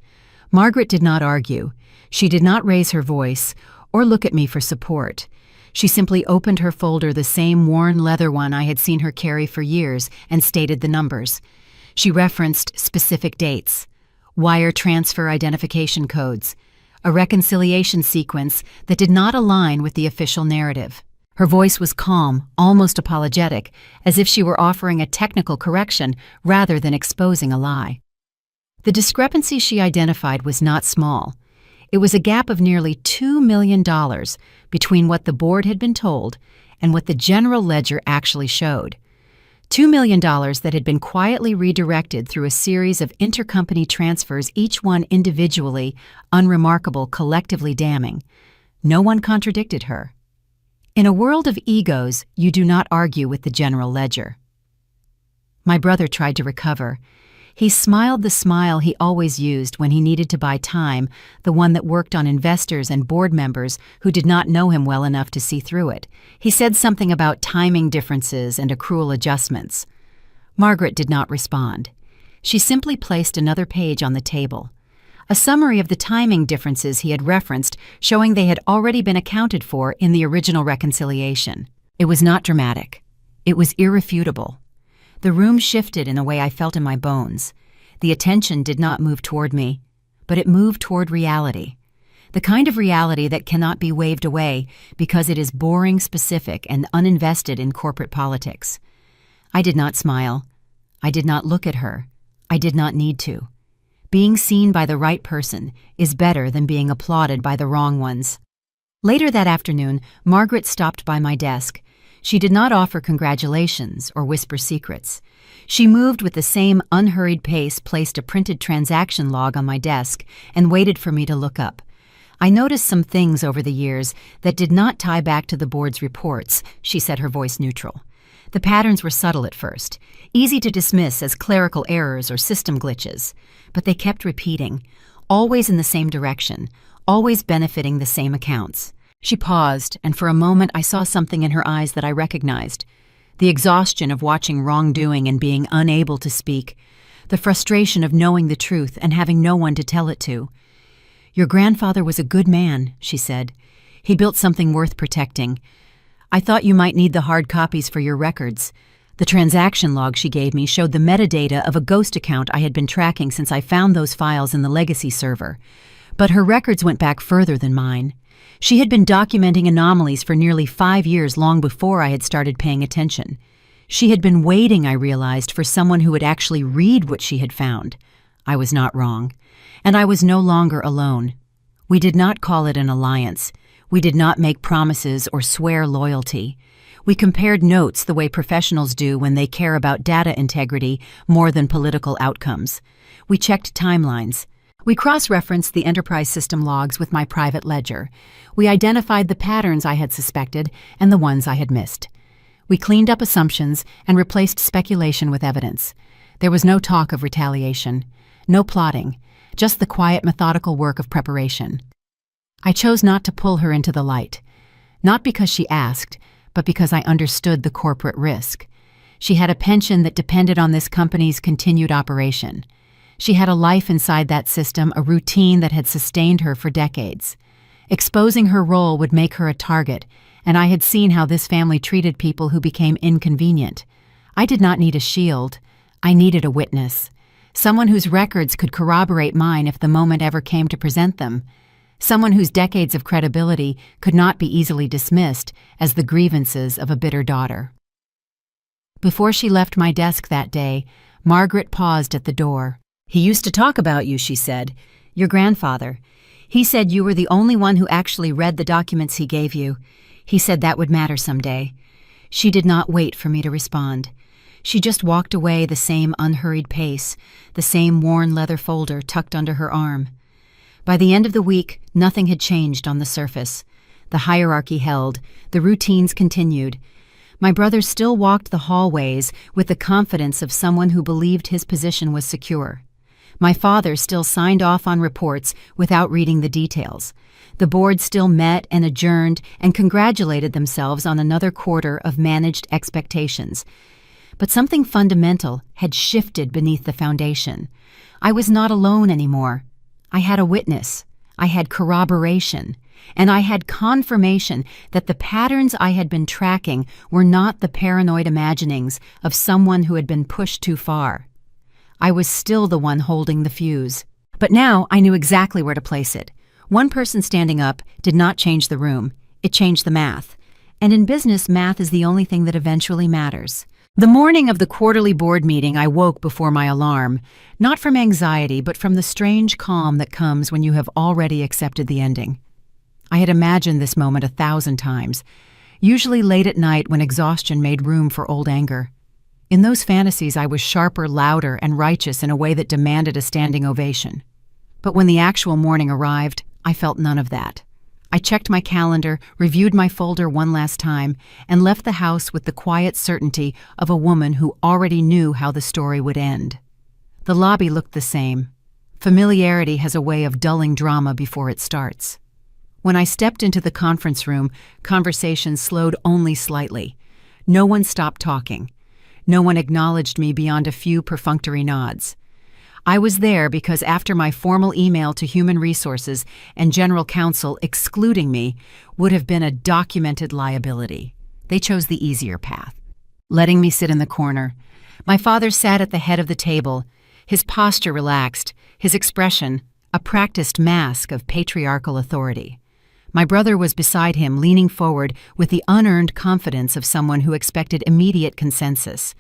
Margaret did not argue. She did not raise her voice or look at me for support. She simply opened her folder, the same worn leather one I had seen her carry for years, and stated the numbers. She referenced specific dates, wire transfer identification codes, a reconciliation sequence that did not align with the official narrative. Her voice was calm, almost apologetic, as if she were offering a technical correction rather than exposing a lie. The discrepancy she identified was not small. It was a gap of nearly $2 million between what the board had been told and what the general ledger actually showed. $2 million that had been quietly redirected through a series of intercompany transfers, each one individually unremarkable, collectively damning. No one contradicted her. In a world of egos, you do not argue with the general ledger. My brother tried to recover. He smiled the smile he always used when he needed to buy time, the one that worked on investors and board members who did not know him well enough to see through it. He said something about timing differences and accrual adjustments. Margaret did not respond. She simply placed another page on the table. A summary of the timing differences he had referenced, showing they had already been accounted for in the original reconciliation. It was not dramatic. It was irrefutable. The room shifted in a way I felt in my bones. The attention did not move toward me, but it moved toward reality. The kind of reality that cannot be waved away because it is boring, specific, and uninvested in corporate politics. I did not smile. I did not look at her. I did not need to. Being seen by the right person is better than being applauded by the wrong ones. Later that afternoon, Margaret stopped by my desk. She did not offer congratulations or whisper secrets. She moved with the same unhurried pace, placed a printed transaction log on my desk, and waited for me to look up. I noticed some things over the years that did not tie back to the board's reports, she said, her voice neutral. The patterns were subtle at first, easy to dismiss as clerical errors or system glitches, but they kept repeating, always in the same direction, always benefiting the same accounts. She paused, and for a moment I saw something in her eyes that I recognized. The exhaustion of watching wrongdoing and being unable to speak. The frustration of knowing the truth and having no one to tell it to. "Your grandfather was a good man," she said. "He built something worth protecting. I thought you might need the hard copies for your records." The transaction log she gave me showed the metadata of a ghost account I had been tracking since I found those files in the legacy server. But her records went back further than mine. She had been documenting anomalies for nearly 5 years, long before I had started paying attention. She had been waiting, I realized, for someone who would actually read what she had found. I was not wrong. And I was no longer alone. We did not call it an alliance. We did not make promises or swear loyalty. We compared notes the way professionals do when they care about data integrity more than political outcomes. We checked timelines. We cross-referenced the enterprise system logs with my private ledger. We identified the patterns I had suspected and the ones I had missed. We cleaned up assumptions and replaced speculation with evidence. There was no talk of retaliation, no plotting, just the quiet, methodical work of preparation. I chose not to pull her into the light, not because she asked, but because I understood the corporate risk. She had a pension that depended on this company's continued operation. She had a life inside that system, a routine that had sustained her for decades. Exposing her role would make her a target, and I had seen how this family treated people who became inconvenient. I did not need a shield. I needed a witness. Someone whose records could corroborate mine if the moment ever came to present them. Someone whose decades of credibility could not be easily dismissed as the grievances of a bitter daughter. Before she left my desk that day, Margaret paused at the door. "He used to talk about you," she said. "Your grandfather. He said you were the only one who actually read the documents he gave you. He said that would matter someday." She did not wait for me to respond. She just walked away the same unhurried pace, the same worn leather folder tucked under her arm. By the end of the week, nothing had changed on the surface. The hierarchy held, the routines continued. My brother still walked the hallways with the confidence of someone who believed his position was secure. My father still signed off on reports without reading the details. The board still met and adjourned and congratulated themselves on another quarter of managed expectations. But something fundamental had shifted beneath the foundation. I was not alone anymore. I had a witness. I had corroboration. And I had confirmation that the patterns I had been tracking were not the paranoid imaginings of someone who had been pushed too far. I was still the one holding the fuse. But now I knew exactly where to place it. One person standing up did not change the room. It changed the math. And in business, math is the only thing that eventually matters. The morning of the quarterly board meeting, I woke before my alarm, not from anxiety, but from the strange calm that comes when you have already accepted the ending. I had imagined this moment 1,000 times, usually late at night when exhaustion made room for old anger. In those fantasies, I was sharper, louder, and righteous in a way that demanded a standing ovation. But when the actual morning arrived, I felt none of that. I checked my calendar, reviewed my folder one last time, and left the house with the quiet certainty of a woman who already knew how the story would end. The lobby looked the same. Familiarity has a way of dulling drama before it starts. When I stepped into the conference room, conversation slowed only slightly. No one stopped talking. No one acknowledged me beyond a few perfunctory nods. I was there because after my formal email to Human Resources and General Counsel excluding me would have been a documented liability. They chose the easier path, letting me sit in the corner. My father sat at the head of the table, his posture relaxed, his expression a practiced mask of patriarchal authority. My brother was beside him, leaning forward with the unearned confidence of someone who expected immediate consensus.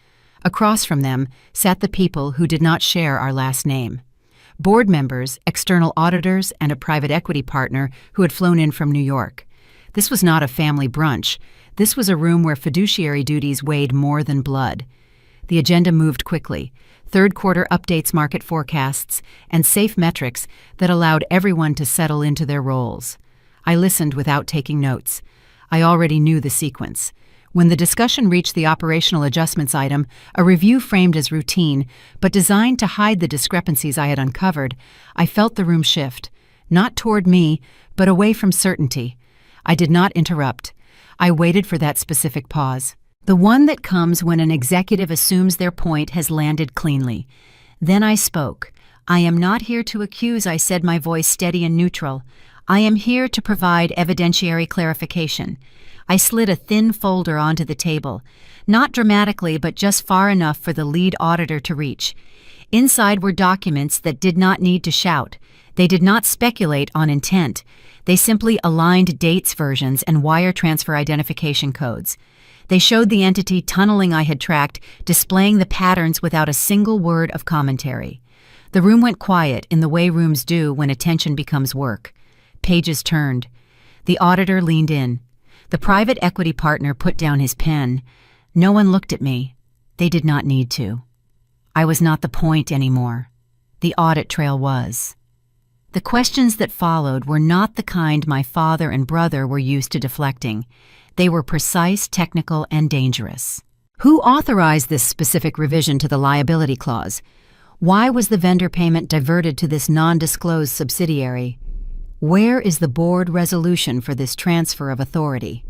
Across from them sat the people who did not share our last name. Board members, external auditors, and a private equity partner who had flown in from New York. This was not a family brunch. This was a room where fiduciary duties weighed more than blood. The agenda moved quickly. Third quarter updates, market forecasts, and safe metrics that allowed everyone to settle into their roles. I listened without taking notes. I already knew the sequence. When the discussion reached the operational adjustments item, a review framed as routine, but designed to hide the discrepancies I had uncovered, I felt the room shift, not toward me, but away from certainty. I did not interrupt. I waited for that specific pause, the one that comes when an executive assumes their point has landed cleanly. Then I spoke. "I am not here to accuse," I said, my voice steady and neutral. "I am here to provide evidentiary clarification." I slid a thin folder onto the table, not dramatically but just far enough for the lead auditor to reach. Inside were documents that did not need to shout. They did not speculate on intent. They simply aligned dates, versions, and wire transfer identification codes. They showed the entity tunneling I had tracked, displaying the patterns without a single word of commentary. The room went quiet in the way rooms do when attention becomes work. Pages turned. The auditor leaned in. The private equity partner put down his pen. No one looked at me. They did not need to. I was not the point anymore. The audit trail was. The questions that followed were not the kind my father and brother were used to deflecting. They were precise, technical, and dangerous. Who authorized this specific revision to the liability clause? Why was the vendor payment diverted to this non-disclosed subsidiary? Where is the board resolution for this transfer of authority?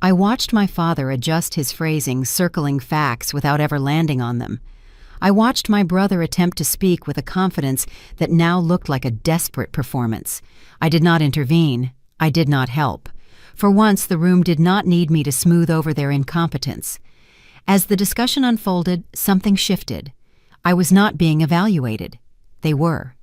I watched my father adjust his phrasing, circling facts without ever landing on them. I watched my brother attempt to speak with a confidence that now looked like a desperate performance. I did not intervene. I did not help. For once, the room did not need me to smooth over their incompetence. As the discussion unfolded, something shifted. I was not being evaluated. They were.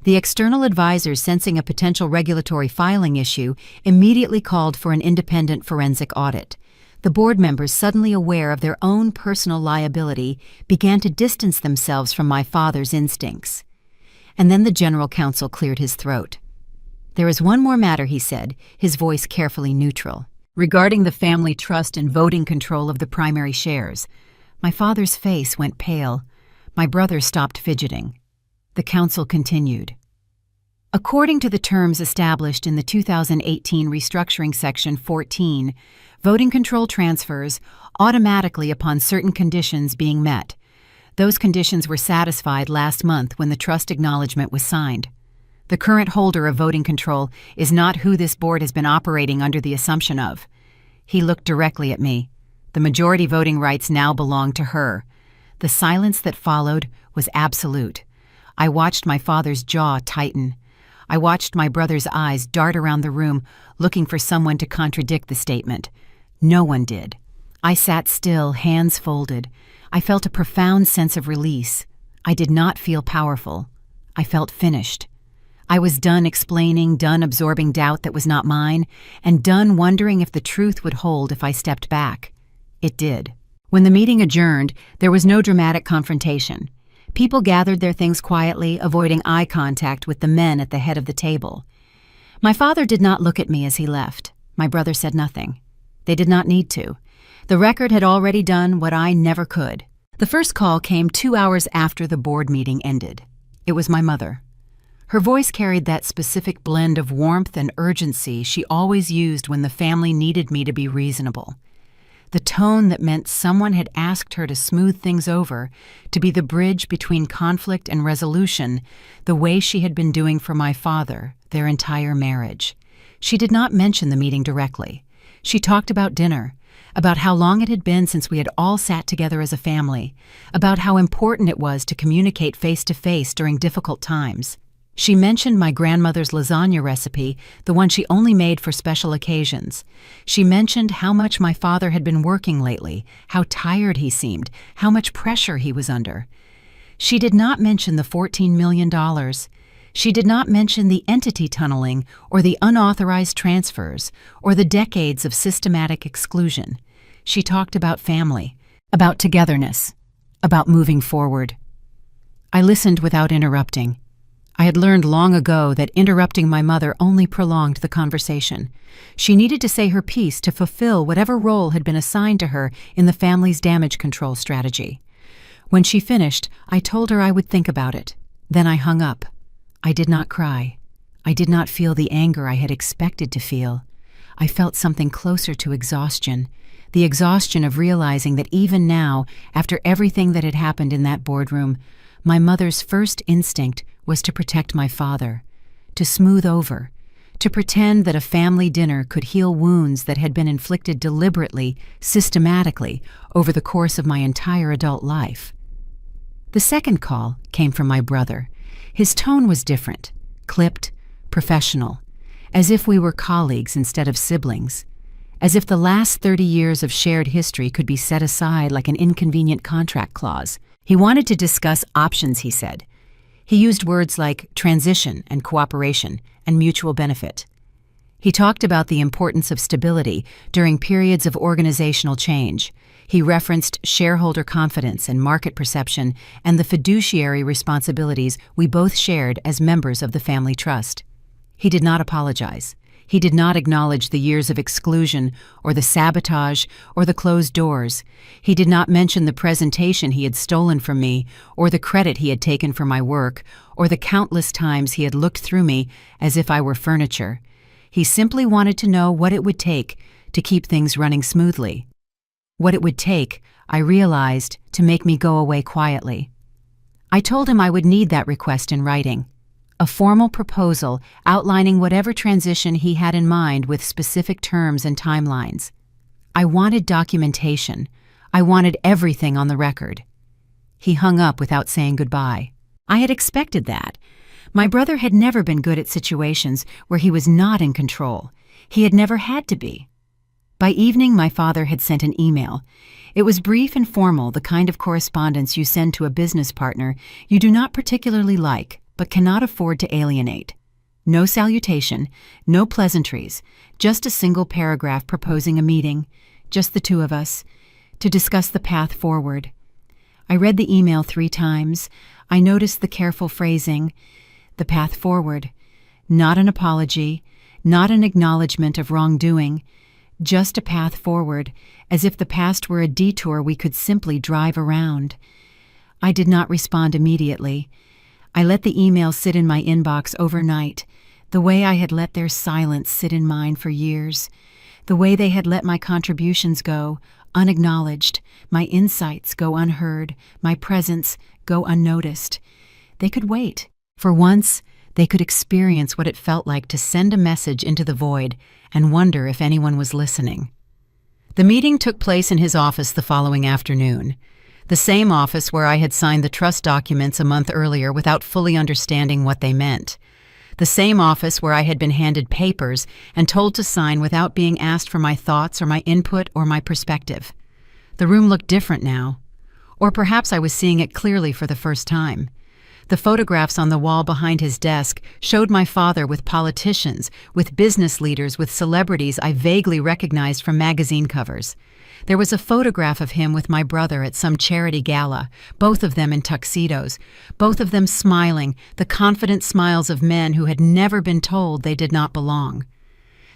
The external advisors, sensing a potential regulatory filing issue, immediately called for an independent forensic audit. The board members, suddenly aware of their own personal liability, began to distance themselves from my father's instincts. And then the general counsel cleared his throat. "There is one more matter," he said, his voice carefully neutral. "Regarding the family trust and voting control of the primary shares." My father's face went pale. My brother stopped fidgeting. The counsel continued. "According to the terms established in the 2018 Restructuring Section 14, voting control transfers automatically upon certain conditions being met. Those conditions were satisfied last month when the trust acknowledgement was signed. The current holder of voting control is not who this board has been operating under the assumption of." He looked directly at me. The majority voting rights now belong to her. The silence that followed was absolute. I watched my father's jaw tighten. I watched my brother's eyes dart around the room, looking for someone to contradict the statement. No one did. I sat still, hands folded. I felt a profound sense of release. I did not feel powerful. I felt finished. I was done explaining, done absorbing doubt that was not mine, and done wondering if the truth would hold if I stepped back. It did. When the meeting adjourned, there was no dramatic confrontation. People gathered their things quietly, avoiding eye contact with the men at the head of the table. My father did not look at me as he left. My brother said nothing. They did not need to. The record had already done what I never could. The first call came 2 hours after the board meeting ended. It was my mother. Her voice carried that specific blend of warmth and urgency she always used when the family needed me to be reasonable. The tone that meant someone had asked her to smooth things over, to be the bridge between conflict and resolution, the way she had been doing for my father, their entire marriage. She did not mention the meeting directly. She talked about dinner, about how long it had been since we had all sat together as a family, about how important it was to communicate face-to-face during difficult times. She mentioned my grandmother's lasagna recipe, the one she only made for special occasions. She mentioned how much my father had been working lately, how tired he seemed, how much pressure he was under. She did not mention the $14 million. She did not mention the entity tunneling or the unauthorized transfers or the decades of systematic exclusion. She talked about family, about togetherness, about moving forward. I listened without interrupting. I had learned long ago that interrupting my mother only prolonged the conversation. She needed to say her piece to fulfill whatever role had been assigned to her in the family's damage control strategy. When she finished, I told her I would think about it. Then I hung up. I did not cry. I did not feel the anger I had expected to feel. I felt something closer to exhaustion, the exhaustion of realizing that even now, after everything that had happened in that boardroom, my mother's first instinct was to protect my father, to smooth over, to pretend that a family dinner could heal wounds that had been inflicted deliberately, systematically, over the course of my entire adult life. The second call came from my brother. His tone was different, clipped, professional, as if we were colleagues instead of siblings, as if the last 30 years of shared history could be set aside like an inconvenient contract clause. He wanted to discuss options, he said. He used words like transition and cooperation and mutual benefit. He talked about the importance of stability during periods of organizational change. He referenced shareholder confidence and market perception and the fiduciary responsibilities we both shared as members of the family trust. He did not apologize. He did not acknowledge the years of exclusion or the sabotage or the closed doors. He did not mention the presentation he had stolen from me or the credit he had taken for my work or the countless times he had looked through me as if I were furniture. He simply wanted to know what it would take to keep things running smoothly. What it would take, I realized, to make me go away quietly. I told him I would need that request in writing. A formal proposal outlining whatever transition he had in mind with specific terms and timelines. I wanted documentation. I wanted everything on the record. He hung up without saying goodbye. I had expected that. My brother had never been good at situations where he was not in control. He had never had to be. By evening, my father had sent an email. It was brief and formal, the kind of correspondence you send to a business partner you do not particularly like, but cannot afford to alienate. No salutation, no pleasantries, just a single paragraph proposing a meeting, just the two of us, to discuss the path forward. I read the email 3 times. I noticed the careful phrasing, the path forward. Not an apology, not an acknowledgement of wrongdoing, just a path forward, as if the past were a detour we could simply drive around. I did not respond immediately. I let the email sit in my inbox overnight, the way I had let their silence sit in mine for years, the way they had let my contributions go, unacknowledged, my insights go unheard, my presence go unnoticed. They could wait. For once, they could experience what it felt like to send a message into the void and wonder if anyone was listening. The meeting took place in his office the following afternoon, the same office where I had signed the trust documents a month earlier without fully understanding what they meant. The same office where I had been handed papers and told to sign without being asked for my thoughts or my input or my perspective. The room looked different now. Or perhaps I was seeing it clearly for the first time. The photographs on the wall behind his desk showed my father with politicians, with business leaders, with celebrities I vaguely recognized from magazine covers. There was a photograph of him with my brother at some charity gala, both of them in tuxedos, both of them smiling, the confident smiles of men who had never been told they did not belong.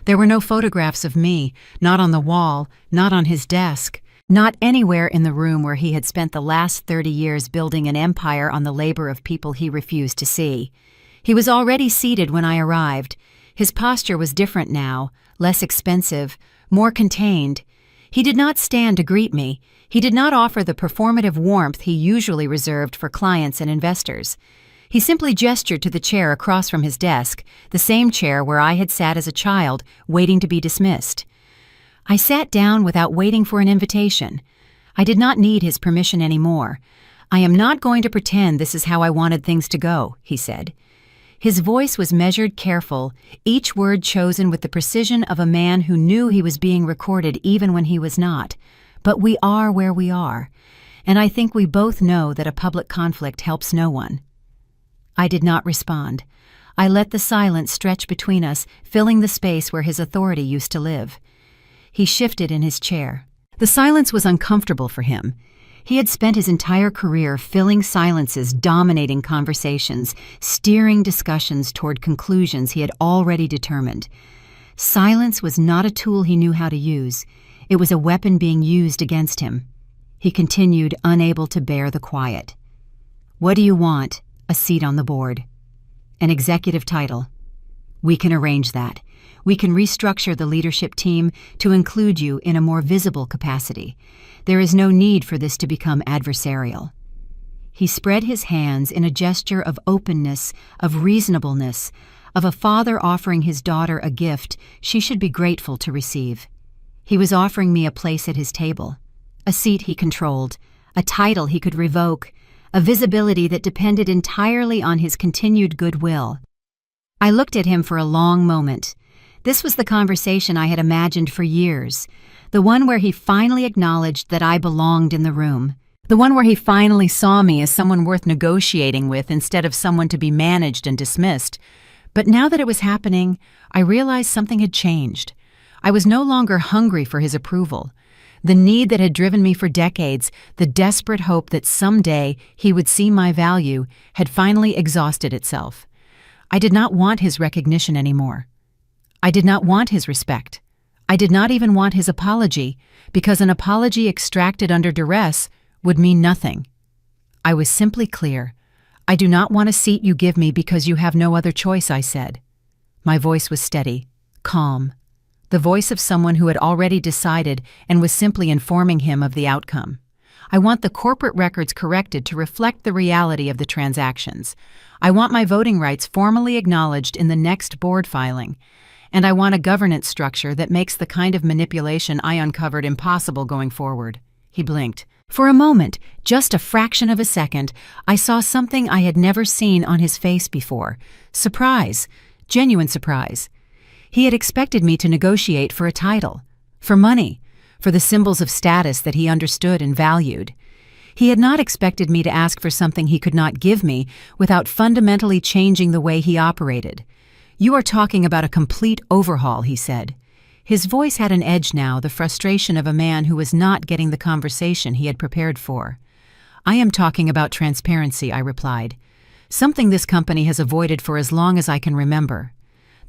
There were no photographs of me, not on the wall, not on his desk, not anywhere in the room where he had spent the last 30 years building an empire on the labor of people he refused to see. He was already seated when I arrived. His posture was different now, less expensive, more contained. He did not stand to greet me. He did not offer the performative warmth he usually reserved for clients and investors. He simply gestured to the chair across from his desk, the same chair where I had sat as a child, waiting to be dismissed. I sat down without waiting for an invitation. I did not need his permission anymore. "I am not going to pretend this is how I wanted things to go," he said. His voice was measured, careful, each word chosen with the precision of a man who knew he was being recorded even when he was not. But we are where we are, and I think we both know that a public conflict helps no one. I did not respond. I let the silence stretch between us, filling the space where his authority used to live. He shifted in his chair. The silence was uncomfortable for him. He had spent his entire career filling silences, dominating conversations, steering discussions toward conclusions he had already determined. Silence was not a tool he knew how to use. It was a weapon being used against him. He continued, unable to bear the quiet. "What do you want?" "A seat on the board." "An executive title." "We can arrange that. We can restructure the leadership team to include you in a more visible capacity. There is no need for this to become adversarial." He spread his hands in a gesture of openness, of reasonableness, of a father offering his daughter a gift she should be grateful to receive. He was offering me a place at his table, a seat he controlled, a title he could revoke, a visibility that depended entirely on his continued goodwill. I looked at him for a long moment. This was the conversation I had imagined for years, the one where he finally acknowledged that I belonged in the room, the one where he finally saw me as someone worth negotiating with instead of someone to be managed and dismissed. But now that it was happening, I realized something had changed. I was no longer hungry for his approval. The need that had driven me for decades, the desperate hope that someday he would see my value, had finally exhausted itself. I did not want his recognition anymore. I did not want his respect. I did not even want his apology, because an apology extracted under duress would mean nothing. I was simply clear. "I do not want a seat you give me because you have no other choice," I said. My voice was steady, calm, the voice of someone who had already decided and was simply informing him of the outcome. "I want the corporate records corrected to reflect the reality of the transactions. I want my voting rights formally acknowledged in the next board filing. And I want a governance structure that makes the kind of manipulation I uncovered impossible going forward." He blinked. For a moment, just a fraction of a second, I saw something I had never seen on his face before. Surprise. Genuine surprise. He had expected me to negotiate for a title, for money, for the symbols of status that he understood and valued. He had not expected me to ask for something he could not give me without fundamentally changing the way he operated. "You are talking about a complete overhaul," he said. His voice had an edge now, the frustration of a man who was not getting the conversation he had prepared for. "I am talking about transparency," I replied. "Something this company has avoided for as long as I can remember."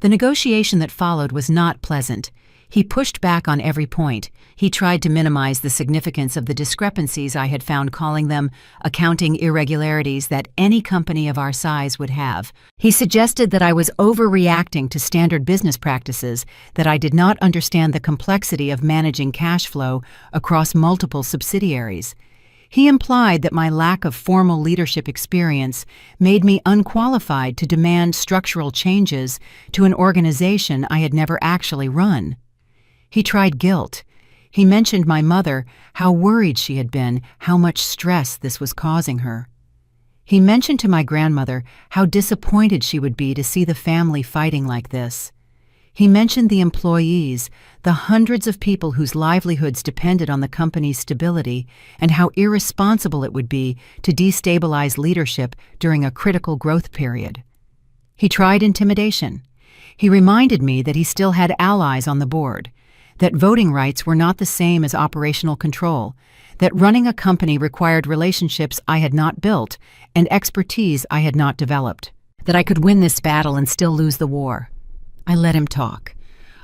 The negotiation that followed was not pleasant. He pushed back on every point. He tried to minimize the significance of the discrepancies I had found, calling them accounting irregularities that any company of our size would have. He suggested that I was overreacting to standard business practices, that I did not understand the complexity of managing cash flow across multiple subsidiaries. He implied that my lack of formal leadership experience made me unqualified to demand structural changes to an organization I had never actually run. He tried guilt. He mentioned my mother, how worried she had been, how much stress this was causing her. He mentioned to my grandmother how disappointed she would be to see the family fighting like this. He mentioned the employees, the hundreds of people whose livelihoods depended on the company's stability, and how irresponsible it would be to destabilize leadership during a critical growth period. He tried intimidation. He reminded me that he still had allies on the board, that voting rights were not the same as operational control, that running a company required relationships I had not built and expertise I had not developed, that I could win this battle and still lose the war. I let him talk.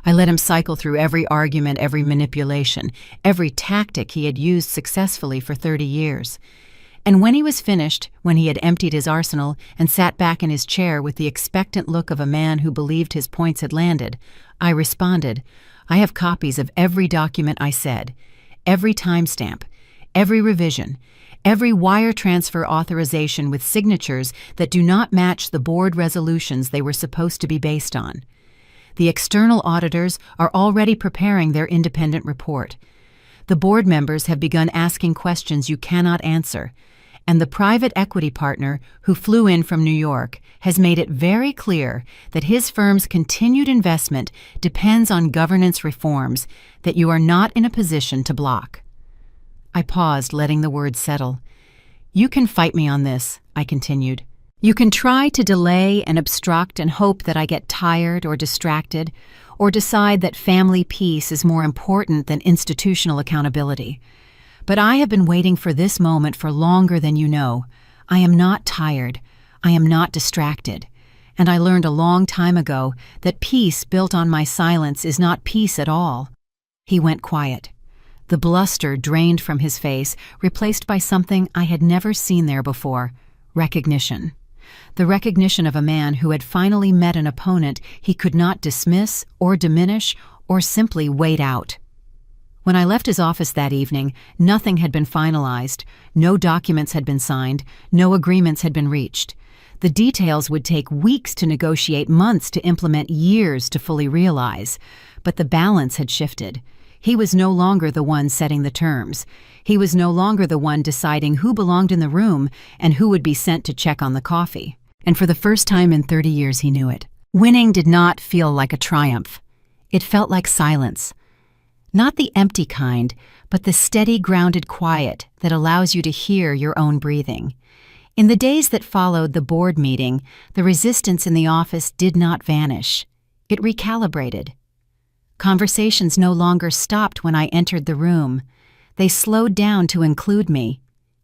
I let him cycle through every argument, every manipulation, every tactic he had used successfully for 30 years. And when he was finished, when he had emptied his arsenal and sat back in his chair with the expectant look of a man who believed his points had landed, I responded, "I have copies of every document I said, every timestamp, every revision, every wire transfer authorization with signatures that do not match the board resolutions they were supposed to be based on. The external auditors are already preparing their independent report. The board members have begun asking questions you cannot answer, and the private equity partner who flew in from New York has made it very clear that his firm's continued investment depends on governance reforms that you are not in a position to block." I paused, letting the words settle. "You can fight me on this," I continued. "You can try to delay and obstruct and hope that I get tired or distracted, or decide that family peace is more important than institutional accountability. But I have been waiting for this moment for longer than you know. I am not tired. I am not distracted. And I learned a long time ago that peace built on my silence is not peace at all." He went quiet. The bluster drained from his face, replaced by something I had never seen there before: recognition. The recognition of a man who had finally met an opponent he could not dismiss or diminish or simply wait out. When I left his office that evening, nothing had been finalized, no documents had been signed, no agreements had been reached. The details would take weeks to negotiate, months to implement, years to fully realize. But the balance had shifted. He was no longer the one setting the terms. He was no longer the one deciding who belonged in the room and who would be sent to check on the coffee. And for the first time in 30 years, he knew it. Winning did not feel like a triumph. It felt like silence. Not the empty kind, but the steady, grounded quiet that allows you to hear your own breathing. In the days that followed the board meeting, the resistance in the office did not vanish. It recalibrated. Conversations no longer stopped when I entered the room. They slowed down to include me.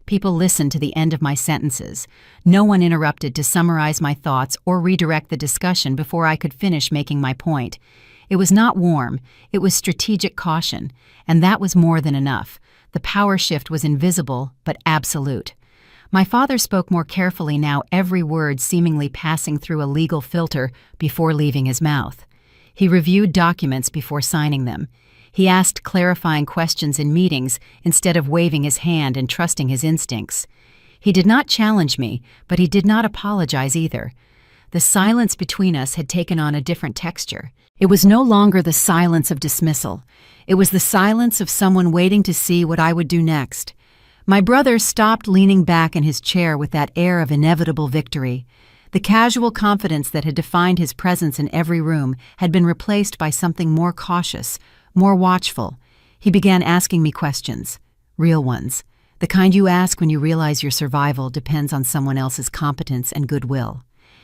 People listened to the end of my sentences. No one interrupted to summarize my thoughts or redirect the discussion before I could finish making my point. It was not warm, it was strategic caution, and that was more than enough. The power shift was invisible, but absolute. My father spoke more carefully now, every word seemingly passing through a legal filter before leaving his mouth. He reviewed documents before signing them. He asked clarifying questions in meetings instead of waving his hand and trusting his instincts. He did not challenge me, but he did not apologize either. The silence between us had taken on a different texture. It was no longer the silence of dismissal. It was the silence of someone waiting to see what I would do next. My brother stopped leaning back in his chair with that air of inevitable victory. The casual confidence that had defined his presence in every room had been replaced by something more cautious, more watchful. He began asking me questions, real ones, the kind you ask when you realize your survival depends on someone else's competence and goodwill.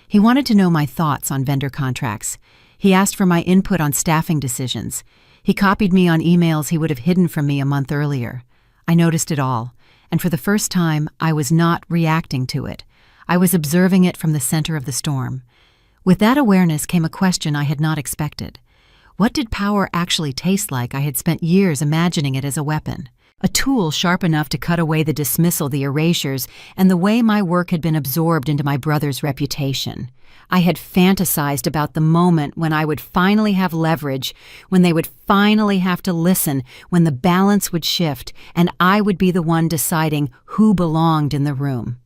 He wanted to know my thoughts on vendor contracts. He asked for my input on staffing decisions. He copied me on emails he would have hidden from me a month earlier. I noticed it all, and for the first time, I was not reacting to it. I was observing it from the center of the storm. With that awareness came a question I had not expected. What did power actually taste like? I had spent years imagining it as a weapon, a tool sharp enough to cut away the dismissal, the erasures, and the way my work had been absorbed into my brother's reputation. I had fantasized about the moment when I would finally have leverage, when they would finally have to listen, when the balance would shift, and I would be the one deciding who belonged in the room.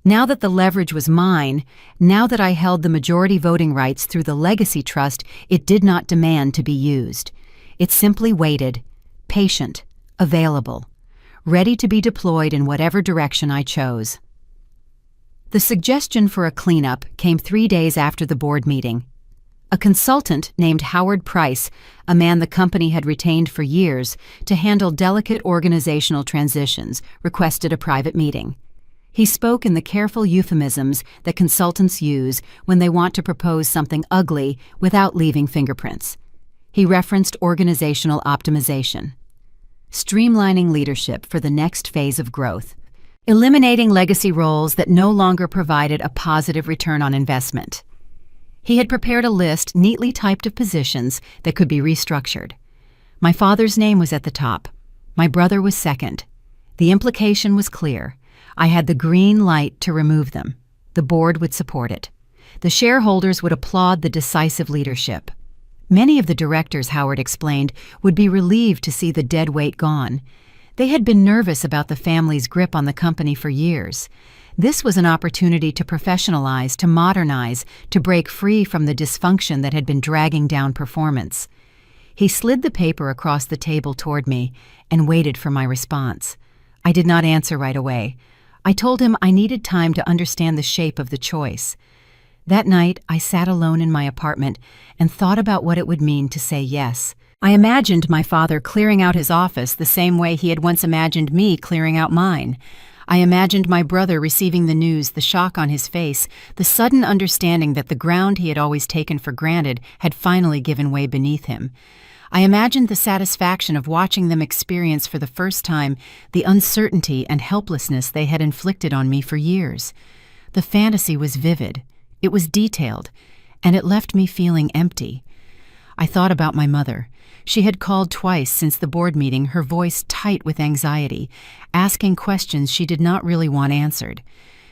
Now that the leverage was mine, now that I held the majority voting rights through the legacy trust, it did not demand to be used. It simply waited, patient, available, ready to be deployed in whatever direction I chose. The suggestion for a cleanup came 3 days after the board meeting. A consultant named Howard Price, a man the company had retained for years to handle delicate organizational transitions, requested a private meeting. He spoke in the careful euphemisms that consultants use when they want to propose something ugly without leaving fingerprints. He referenced organizational optimization, streamlining leadership for the next phase of growth, eliminating legacy roles that no longer provided a positive return on investment. He had prepared a list neatly typed of positions that could be restructured. My father's name was at the top. My brother was second. The implication was clear. I had the green light to remove them. The board would support it. The shareholders would applaud the decisive leadership. Many of the directors, Howard explained, would be relieved to see the dead weight gone. They had been nervous about the family's grip on the company for years. This was an opportunity to professionalize, to modernize, to break free from the dysfunction that had been dragging down performance. He slid the paper across the table toward me and waited for my response. I did not answer right away. I told him I needed time to understand the shape of the choice. That night, I sat alone in my apartment and thought about what it would mean to say yes. I imagined my father clearing out his office the same way he had once imagined me clearing out mine. I imagined my brother receiving the news, the shock on his face, the sudden understanding that the ground he had always taken for granted had finally given way beneath him. I imagined the satisfaction of watching them experience for the first time the uncertainty and helplessness they had inflicted on me for years. The fantasy was vivid, it was detailed, and it left me feeling empty. I thought about my mother. She had called twice since the board meeting, her voice tight with anxiety, asking questions she did not really want answered.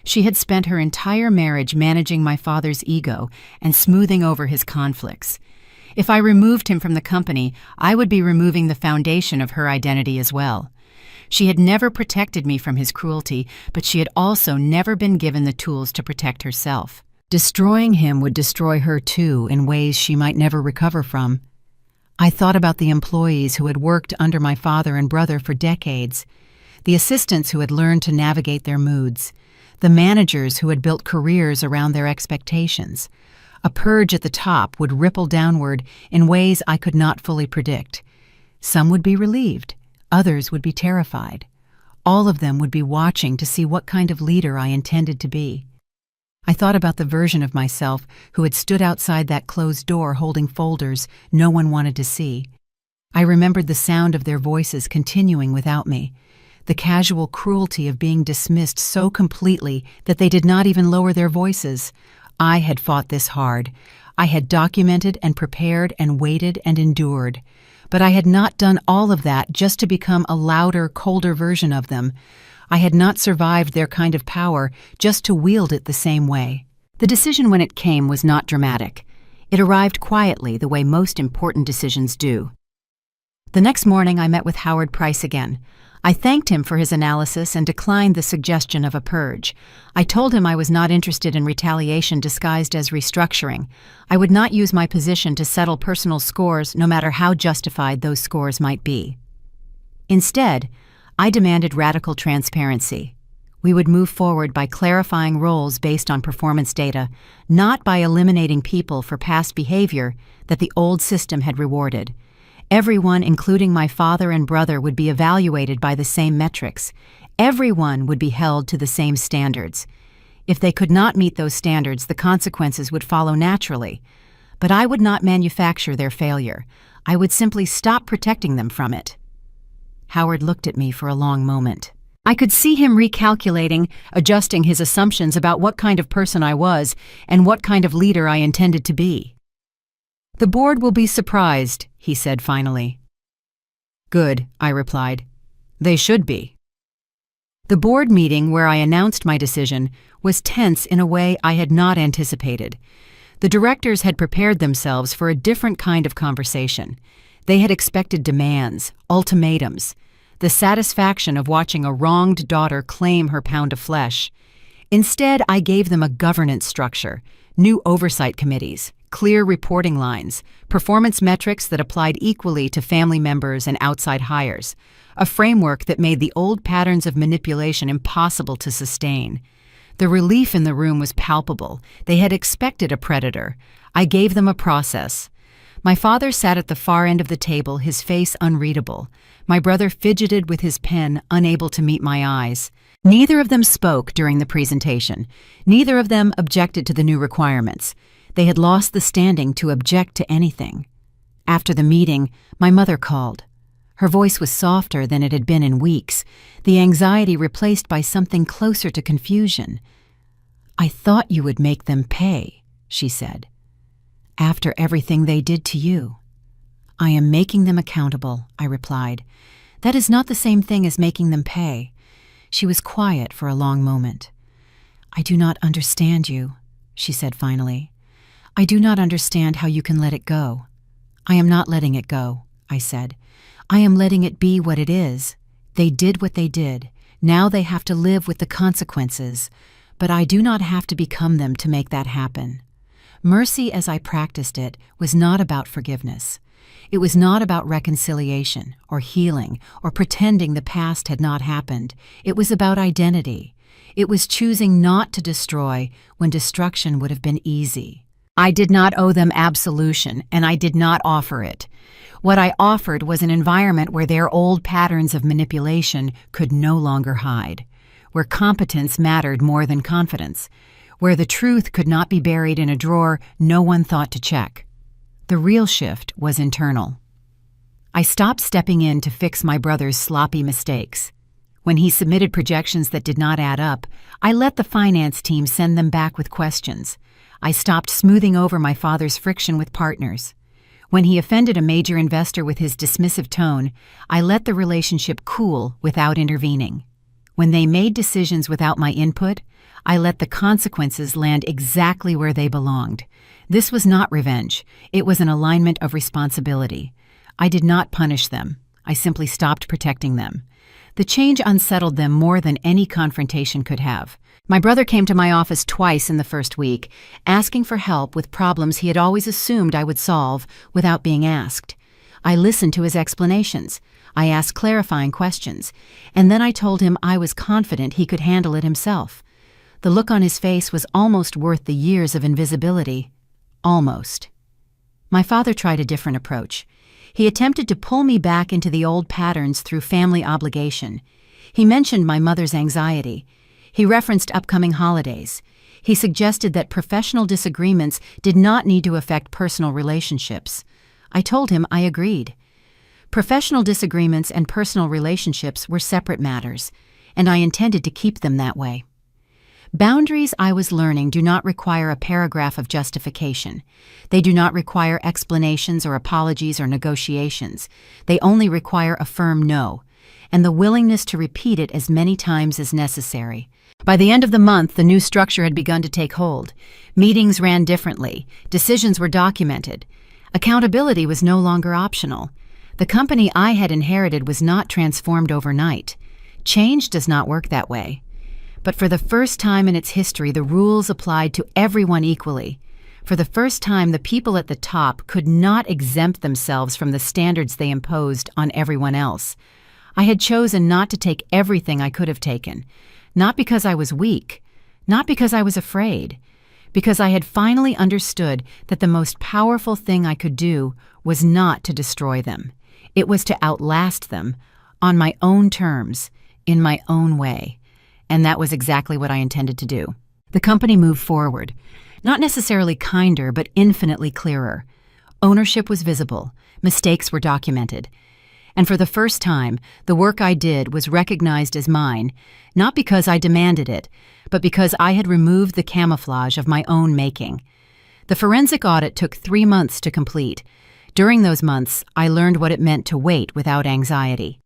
She had spent her entire marriage managing my father's ego and smoothing over his conflicts. If I removed him from the company, I would be removing the foundation of her identity as well. She had never protected me from his cruelty, but she had also never been given the tools to protect herself. Destroying him would destroy her too in ways she might never recover from. I thought about the employees who had worked under my father and brother for decades, the assistants who had learned to navigate their moods, the managers who had built careers around their expectations. A purge at the top would ripple downward in ways I could not fully predict. Some would be relieved, others would be terrified. All of them would be watching to see what kind of leader I intended to be. I thought about the version of myself who had stood outside that closed door holding folders no one wanted to see. I remembered the sound of their voices continuing without me, the casual cruelty of being dismissed so completely that they did not even lower their voices. I had fought this hard. I had documented and prepared and waited and endured. But I had not done all of that just to become a louder, colder version of them. I had not survived their kind of power just to wield it the same way. The decision when it came was not dramatic. It arrived quietly the way most important decisions do. The next morning I met with Howard Price again. I thanked him for his analysis and declined the suggestion of a purge. I told him I was not interested in retaliation disguised as restructuring. I would not use my position to settle personal scores no matter how justified those scores might be. Instead, I demanded radical transparency. We would move forward by clarifying roles based on performance data, not by eliminating people for past behavior that the old system had rewarded. Everyone, including my father and brother, would be evaluated by the same metrics. Everyone would be held to the same standards. If they could not meet those standards, the consequences would follow naturally. but I would not manufacture their failure. I would simply stop protecting them from it. Howard looked at me for a long moment. I could see him recalculating, adjusting his assumptions about what kind of person I was and what kind of leader I intended to be. "The board will be surprised," he said finally. "Good," I replied. "They should be." The board meeting where I announced my decision was tense in a way I had not anticipated. The directors had prepared themselves for a different kind of conversation. They had expected demands, ultimatums, the satisfaction of watching a wronged daughter claim her pound of flesh. Instead, I gave them a governance structure, new oversight committees, clear reporting lines, performance metrics that applied equally to family members and outside hires, a framework that made the old patterns of manipulation impossible to sustain. The relief in the room was palpable. They had expected a predator. I gave them a process. My father sat at the far end of the table, his face unreadable. My brother fidgeted with his pen, unable to meet my eyes. Neither of them spoke during the presentation. Neither of them objected to the new requirements. They had lost the standing to object to anything. After the meeting, my mother called. Her voice was softer than it had been in weeks, the anxiety replaced by something closer to confusion. "I thought you would make them pay," she said. "After everything they did to you." "I am making them accountable," I replied. "That is not the same thing as making them pay." She was quiet for a long moment. "I do not understand you," she said finally. "I do not understand how you can let it go." "I am not letting it go," I said. "I am letting it be what it is. They did what they did. Now they have to live with the consequences. But I do not have to become them to make that happen." Mercy, as I practiced it, was not about forgiveness. It was not about reconciliation or healing or pretending the past had not happened. It was about identity. It was choosing not to destroy when destruction would have been easy. I did not owe them absolution, and I did not offer it. What I offered was an environment where their old patterns of manipulation could no longer hide, where competence mattered more than confidence, where the truth could not be buried in a drawer no one thought to check. The real shift was internal. I stopped stepping in to fix my brother's sloppy mistakes. When he submitted projections that did not add up, I let the finance team send them back with questions. I stopped smoothing over my father's friction with partners. When he offended a major investor with his dismissive tone, I let the relationship cool without intervening. When they made decisions without my input, I let the consequences land exactly where they belonged. This was not revenge. It was an alignment of responsibility. I did not punish them. I simply stopped protecting them. The change unsettled them more than any confrontation could have. My brother came to my office twice in the first week, asking for help with problems he had always assumed I would solve without being asked. I listened to his explanations. I asked clarifying questions, and then I told him I was confident he could handle it himself. The look on his face was almost worth the years of invisibility. Almost. My father tried a different approach. He attempted to pull me back into the old patterns through family obligation. He mentioned my mother's anxiety. He referenced upcoming holidays. He suggested that professional disagreements did not need to affect personal relationships. I told him I agreed. Professional disagreements and personal relationships were separate matters, and I intended to keep them that way. Boundaries, I was learning, do not require a paragraph of justification. They do not require explanations or apologies or negotiations. They only require a firm no, and the willingness to repeat it as many times as necessary. By the end of the month, the new structure had begun to take hold. Meetings ran differently. Decisions were documented. Accountability was no longer optional. The company I had inherited was not transformed overnight. Change does not work that way. But for the first time in its history, the rules applied to everyone equally. For the first time, the people at the top could not exempt themselves from the standards they imposed on everyone else. I had chosen not to take everything I could have taken, not because I was weak, not because I was afraid, because I had finally understood that the most powerful thing I could do was not to destroy them. It was to outlast them, on my own terms, in my own way. And that was exactly what I intended to do. The company moved forward, Not necessarily kinder, but infinitely clearer. Ownership was visible. Mistakes were documented. And for the first time, the work I did was recognized as mine, not because I demanded it, but because I had removed the camouflage of my own making. The forensic audit took 3 months to complete. During those months, I learned what it meant to wait without anxiety.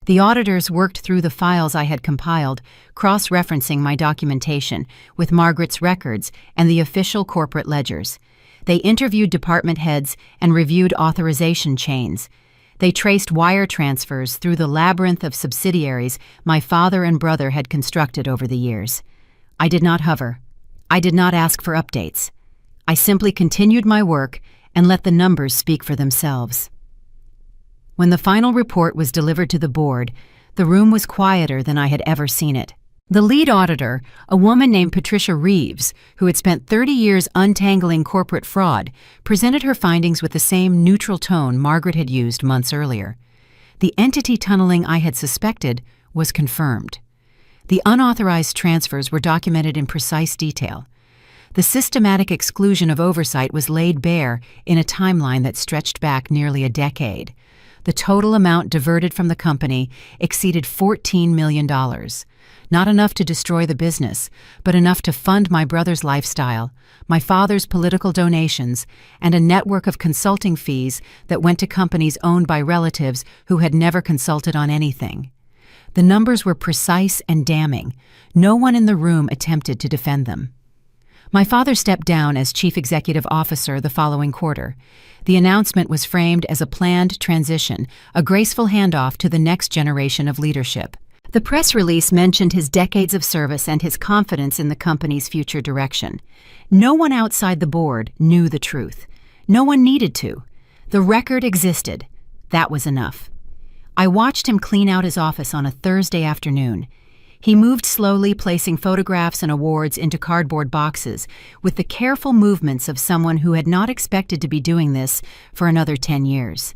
The auditors worked through the files I had compiled, cross-referencing my documentation with Margaret's records and the official corporate ledgers. They interviewed department heads and reviewed authorization chains. They traced wire transfers through the labyrinth of subsidiaries my father and brother had constructed over the years. I did not hover. I did not ask for updates. I simply continued my work and let the numbers speak for themselves. When the final report was delivered to the board, the room was quieter than I had ever seen it. The lead auditor, a woman named Patricia Reeves, who had spent 30 years untangling corporate fraud, presented her findings with the same neutral tone Margaret had used months earlier. The entity tunneling I had suspected was confirmed. The unauthorized transfers were documented in precise detail. The systematic exclusion of oversight was laid bare in a timeline that stretched back nearly a decade. The total amount diverted from the company exceeded $14 million. Not enough to destroy the business, but enough to fund my brother's lifestyle, my father's political donations, and a network of consulting fees that went to companies owned by relatives who had never consulted on anything. The numbers were precise and damning. No one in the room attempted to defend them. My father stepped down as chief executive officer the following quarter. The announcement was framed as a planned transition, a graceful handoff to the next generation of leadership. The press release mentioned his decades of service and his confidence in the company's future direction. No one outside the board knew the truth. No one needed to. The record existed. That was enough. I watched him clean out his office on a Thursday afternoon. He moved slowly, placing photographs and awards into cardboard boxes, with the careful movements of someone who had not expected to be doing this for another 10 years.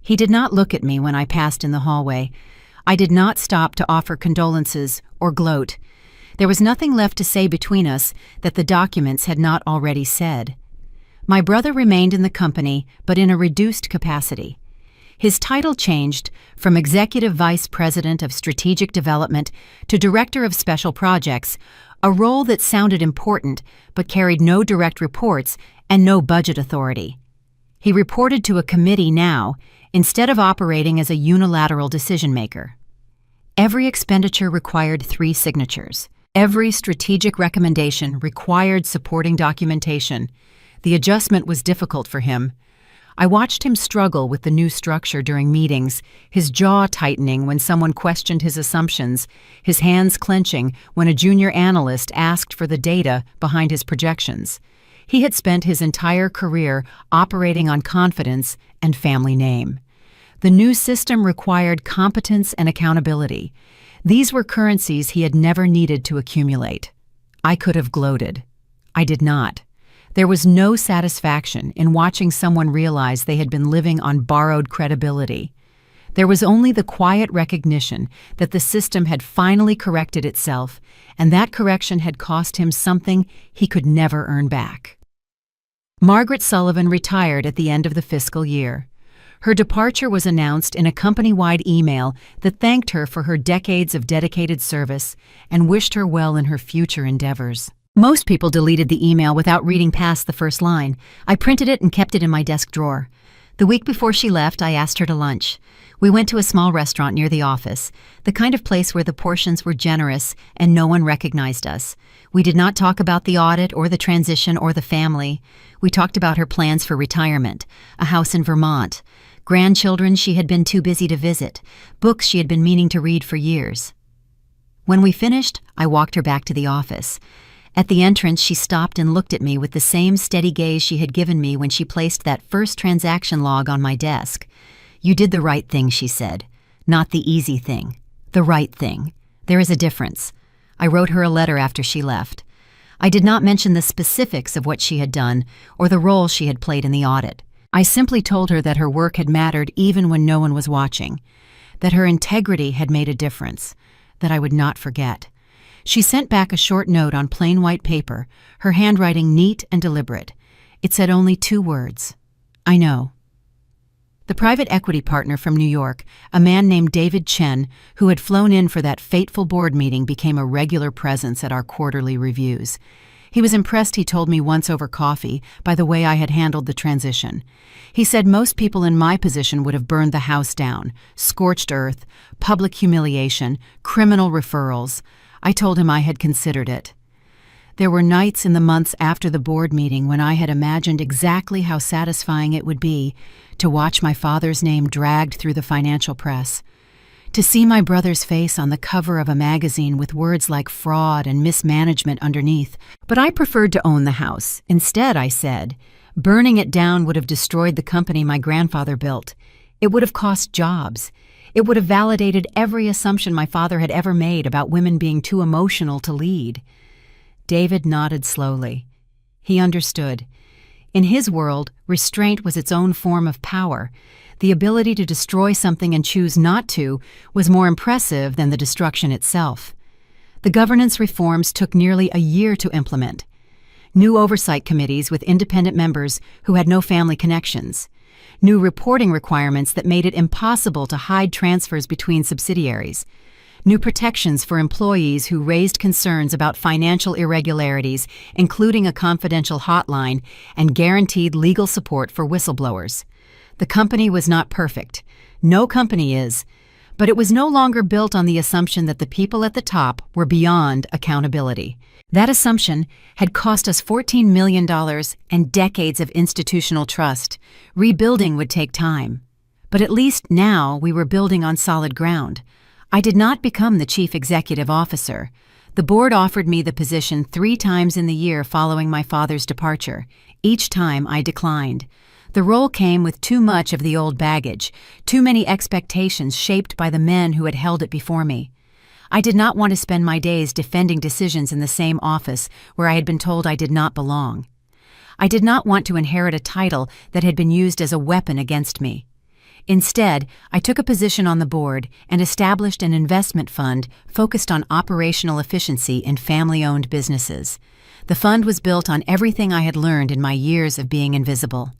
He did not look at me when I passed in the hallway. I did not stop to offer condolences or gloat. There was nothing left to say between us that the documents had not already said. My brother remained in the company, but in a reduced capacity. His title changed from Executive Vice President of Strategic Development to Director of Special Projects, a role that sounded important but carried no direct reports and no budget authority. He reported to a committee now, instead of operating as a unilateral decision-maker. Every expenditure required 3 signatures. Every strategic recommendation required supporting documentation. The adjustment was difficult for him. I watched him struggle with the new structure during meetings, his jaw tightening when someone questioned his assumptions, his hands clenching when a junior analyst asked for the data behind his projections. He had spent his entire career operating on confidence and family name. The new system required competence and accountability. These were currencies he had never needed to accumulate. I could have gloated. I did not. There was no satisfaction in watching someone realize they had been living on borrowed credibility. There was only the quiet recognition that the system had finally corrected itself, and that correction had cost him something he could never earn back. Margaret Sullivan retired at the end of the fiscal year. Her departure was announced in a company-wide email that thanked her for her decades of dedicated service and wished her well in her future endeavors. Most people deleted the email without reading past the first line. I printed it and kept it in my desk drawer. The week before she left, I asked her to lunch. We went to a small restaurant near the office, the kind of place where the portions were generous and no one recognized us. We did not talk about the audit or the transition or the family. We talked about her plans for retirement, a house in Vermont, grandchildren she had been too busy to visit, books she had been meaning to read for years. When we finished, I walked her back to the office. At the entrance, she stopped and looked at me with the same steady gaze she had given me when she placed that first transaction log on my desk. "You did the right thing," she said. "Not the easy thing. The right thing. There is a difference." I wrote her a letter after she left. I did not mention the specifics of what she had done or the role she had played in the audit. I simply told her that her work had mattered even when no one was watching, that her integrity had made a difference, that I would not forget. She sent back a short note on plain white paper, her handwriting neat and deliberate. It said only 2 words. I know. The private equity partner from New York, a man named David Chen, who had flown in for that fateful board meeting, became a regular presence at our quarterly reviews. He was impressed, he told me once over coffee, by the way I had handled the transition. He said most people in my position would have burned the house down, scorched earth, public humiliation, criminal referrals. I told him I had considered it. There were nights in the months after the board meeting when I had imagined exactly how satisfying it would be to watch my father's name dragged through the financial press, to see my brother's face on the cover of a magazine with words like fraud and mismanagement underneath. But I preferred to own the house. Instead, I said, burning it down would have destroyed the company my grandfather built. It would have cost jobs. It would have validated every assumption my father had ever made about women being too emotional to lead. David nodded slowly. He understood. In his world, restraint was its own form of power. The ability to destroy something and choose not to was more impressive than the destruction itself. The governance reforms took nearly a year to implement. New oversight committees with independent members who had no family connections. New reporting requirements that made it impossible to hide transfers between subsidiaries. New protections for employees who raised concerns about financial irregularities, including a confidential hotline, and guaranteed legal support for whistleblowers. The company was not perfect. No company is. But it was no longer built on the assumption that the people at the top were beyond accountability. That assumption had cost us $14 million and decades of institutional trust. Rebuilding would take time. But at least now we were building on solid ground. I did not become the chief executive officer. The board offered me the position 3 times in the year following my father's departure. Each time I declined. The role came with too much of the old baggage, too many expectations shaped by the men who had held it before me. I did not want to spend my days defending decisions in the same office where I had been told I did not belong. I did not want to inherit a title that had been used as a weapon against me. Instead, I took a position on the board and established an investment fund focused on operational efficiency in family-owned businesses. The fund was built on everything I had learned in my years of being invisible.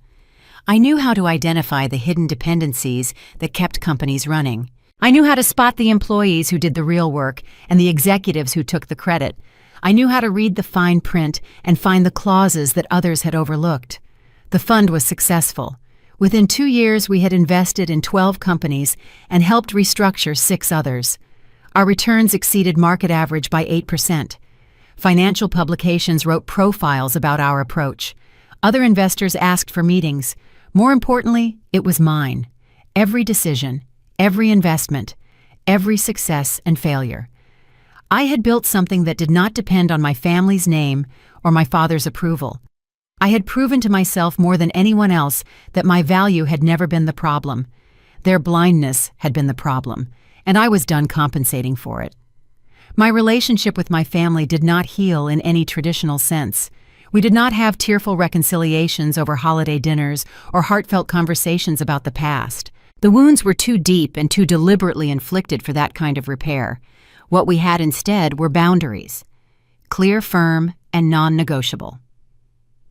I knew how to identify the hidden dependencies that kept companies running. I knew how to spot the employees who did the real work and the executives who took the credit. I knew how to read the fine print and find the clauses that others had overlooked. The fund was successful. Within 2 years, we had invested in 12 companies and helped restructure 6 others. Our returns exceeded market average by 8%. Financial publications wrote profiles about our approach. Other investors asked for meetings. More importantly, it was mine. Every decision, every investment, every success and failure. I had built something that did not depend on my family's name or my father's approval. I had proven to myself more than anyone else that my value had never been the problem. Their blindness had been the problem, and I was done compensating for it. My relationship with my family did not heal in any traditional sense. We did not have tearful reconciliations over holiday dinners or heartfelt conversations about the past. The wounds were too deep and too deliberately inflicted for that kind of repair. What we had instead were boundaries, clear, firm, and non-negotiable.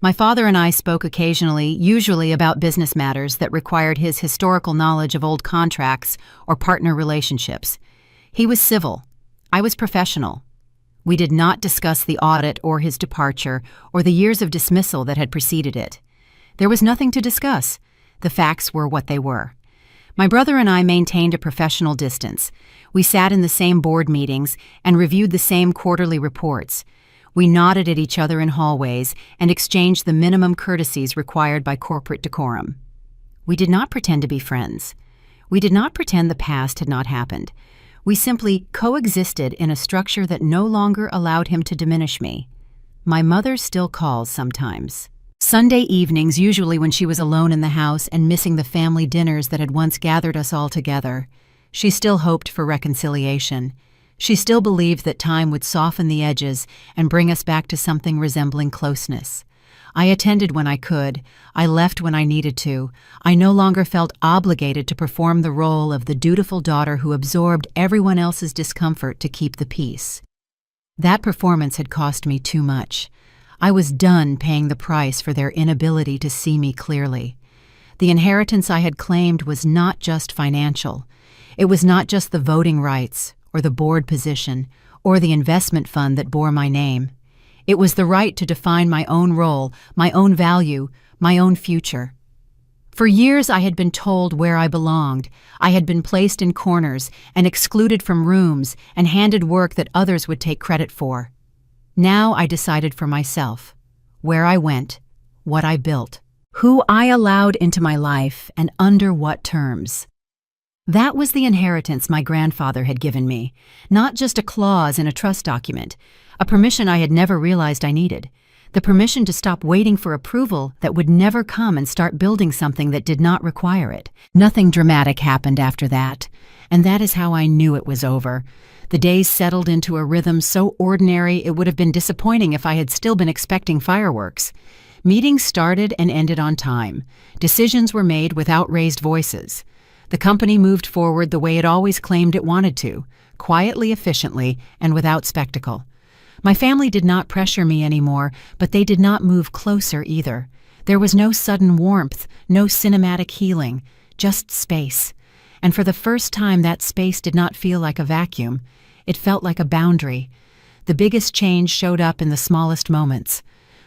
My father and I spoke occasionally, usually about business matters that required his historical knowledge of old contracts or partner relationships. He was civil. I was professional. We did not discuss the audit or his departure or the years of dismissal that had preceded it. There was nothing to discuss. The facts were what they were. My brother and I maintained a professional distance. We sat in the same board meetings and reviewed the same quarterly reports. We nodded at each other in hallways and exchanged the minimum courtesies required by corporate decorum. We did not pretend to be friends. We did not pretend the past had not happened. We simply coexisted in a structure that no longer allowed him to diminish me. My mother still calls sometimes. Sunday evenings, usually when she was alone in the house and missing the family dinners that had once gathered us all together. She still hoped for reconciliation. She still believed that time would soften the edges and bring us back to something resembling closeness. I attended when I could. I left when I needed to. I no longer felt obligated to perform the role of the dutiful daughter who absorbed everyone else's discomfort to keep the peace. That performance had cost me too much. I was done paying the price for their inability to see me clearly. The inheritance I had claimed was not just financial. It was not just the voting rights, or the board position, or the investment fund that bore my name. It was the right to define my own role, my own value, my own future. For years I had been told where I belonged. I had been placed in corners and excluded from rooms and handed work that others would take credit for. Now I decided for myself where I went, what I built, who I allowed into my life, and under what terms. That was the inheritance my grandfather had given me, not just a clause in a trust document, a permission I had never realized I needed, the permission to stop waiting for approval that would never come and start building something that did not require it. Nothing dramatic happened after that, and that is how I knew it was over. The days settled into a rhythm so ordinary it would have been disappointing if I had still been expecting fireworks. Meetings started and ended on time. Decisions were made without raised voices. The company moved forward the way it always claimed it wanted to, quietly, efficiently, and without spectacle. My family did not pressure me anymore, but they did not move closer either. There was no sudden warmth, no cinematic healing, just space. And for the first time, that space did not feel like a vacuum. It felt like a boundary. The biggest change showed up in the smallest moments.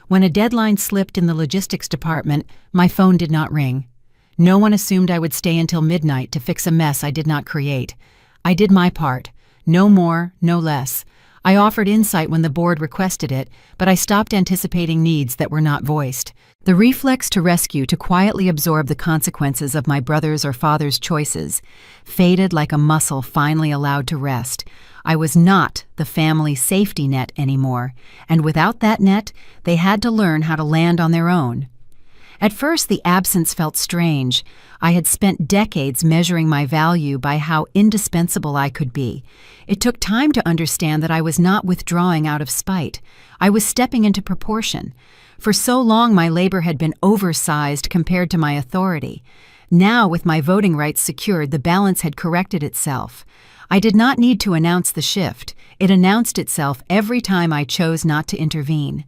When a deadline slipped in the logistics department, my phone did not ring. No one assumed I would stay until midnight to fix a mess I did not create. I did my part. No more, no less. I offered insight when the board requested it, but I stopped anticipating needs that were not voiced. The reflex to rescue, to quietly absorb the consequences of my brother's or father's choices, faded like a muscle finally allowed to rest. I was not the family safety net anymore, and without that net, they had to learn how to land on their own. At first, the absence felt strange. I had spent decades measuring my value by how indispensable I could be. It took time to understand that I was not withdrawing out of spite. I was stepping into proportion. For so long, my labor had been oversized compared to my authority. Now, with my voting rights secured, the balance had corrected itself. I did not need to announce the shift. It announced itself every time I chose not to intervene.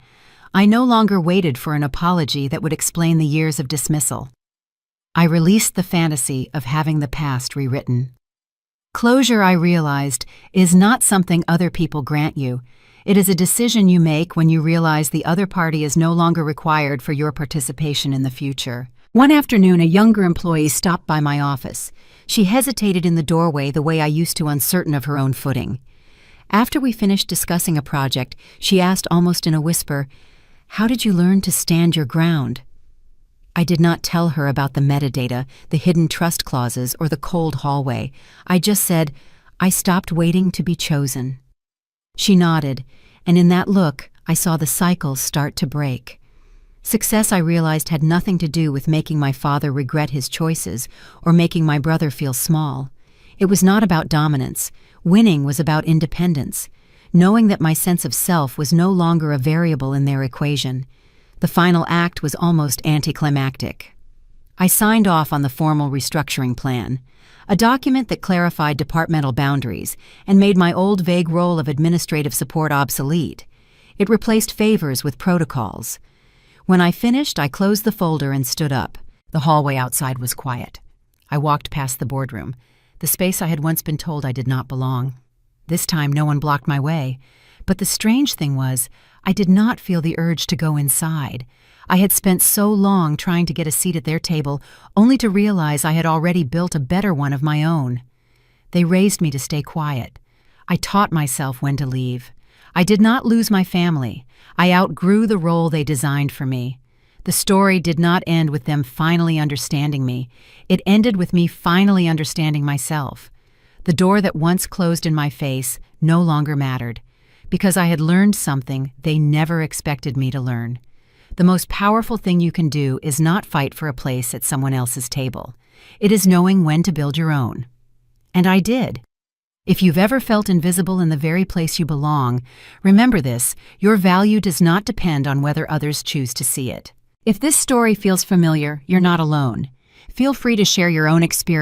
I no longer waited for an apology that would explain the years of dismissal. I released the fantasy of having the past rewritten. Closure, I realized, is not something other people grant you. It is a decision you make when you realize the other party is no longer required for your participation in the future. One afternoon, a younger employee stopped by my office. She hesitated in the doorway the way I used to, uncertain of her own footing. After we finished discussing a project, she asked almost in a whisper, "How did you learn to stand your ground?" I did not tell her about the metadata, the hidden trust clauses, or the cold hallway. I just said, "I stopped waiting to be chosen." She nodded, and in that look, I saw the cycles start to break. Success, I realized, had nothing to do with making my father regret his choices or making my brother feel small. It was not about dominance. Winning was about independence, knowing that my sense of self was no longer a variable in their equation. The final act was almost anticlimactic. I signed off on the formal restructuring plan, a document that clarified departmental boundaries and made my old vague role of administrative support obsolete. It replaced favors with protocols. When I finished, I closed the folder and stood up. The hallway outside was quiet. I walked past the boardroom, the space I had once been told I did not belong. This time, no one blocked my way. But the strange thing was, I did not feel the urge to go inside. I had spent so long trying to get a seat at their table, only to realize I had already built a better one of my own. They raised me to stay quiet. I taught myself when to leave. I did not lose my family. I outgrew the role they designed for me. The story did not end with them finally understanding me. It ended with me finally understanding myself. The door that once closed in my face no longer mattered, because I had learned something they never expected me to learn. The most powerful thing you can do is not fight for a place at someone else's table. It is knowing when to build your own. And I did. If you've ever felt invisible in the very place you belong, remember this: your value does not depend on whether others choose to see it. If this story feels familiar, you're not alone. Feel free to share your own experience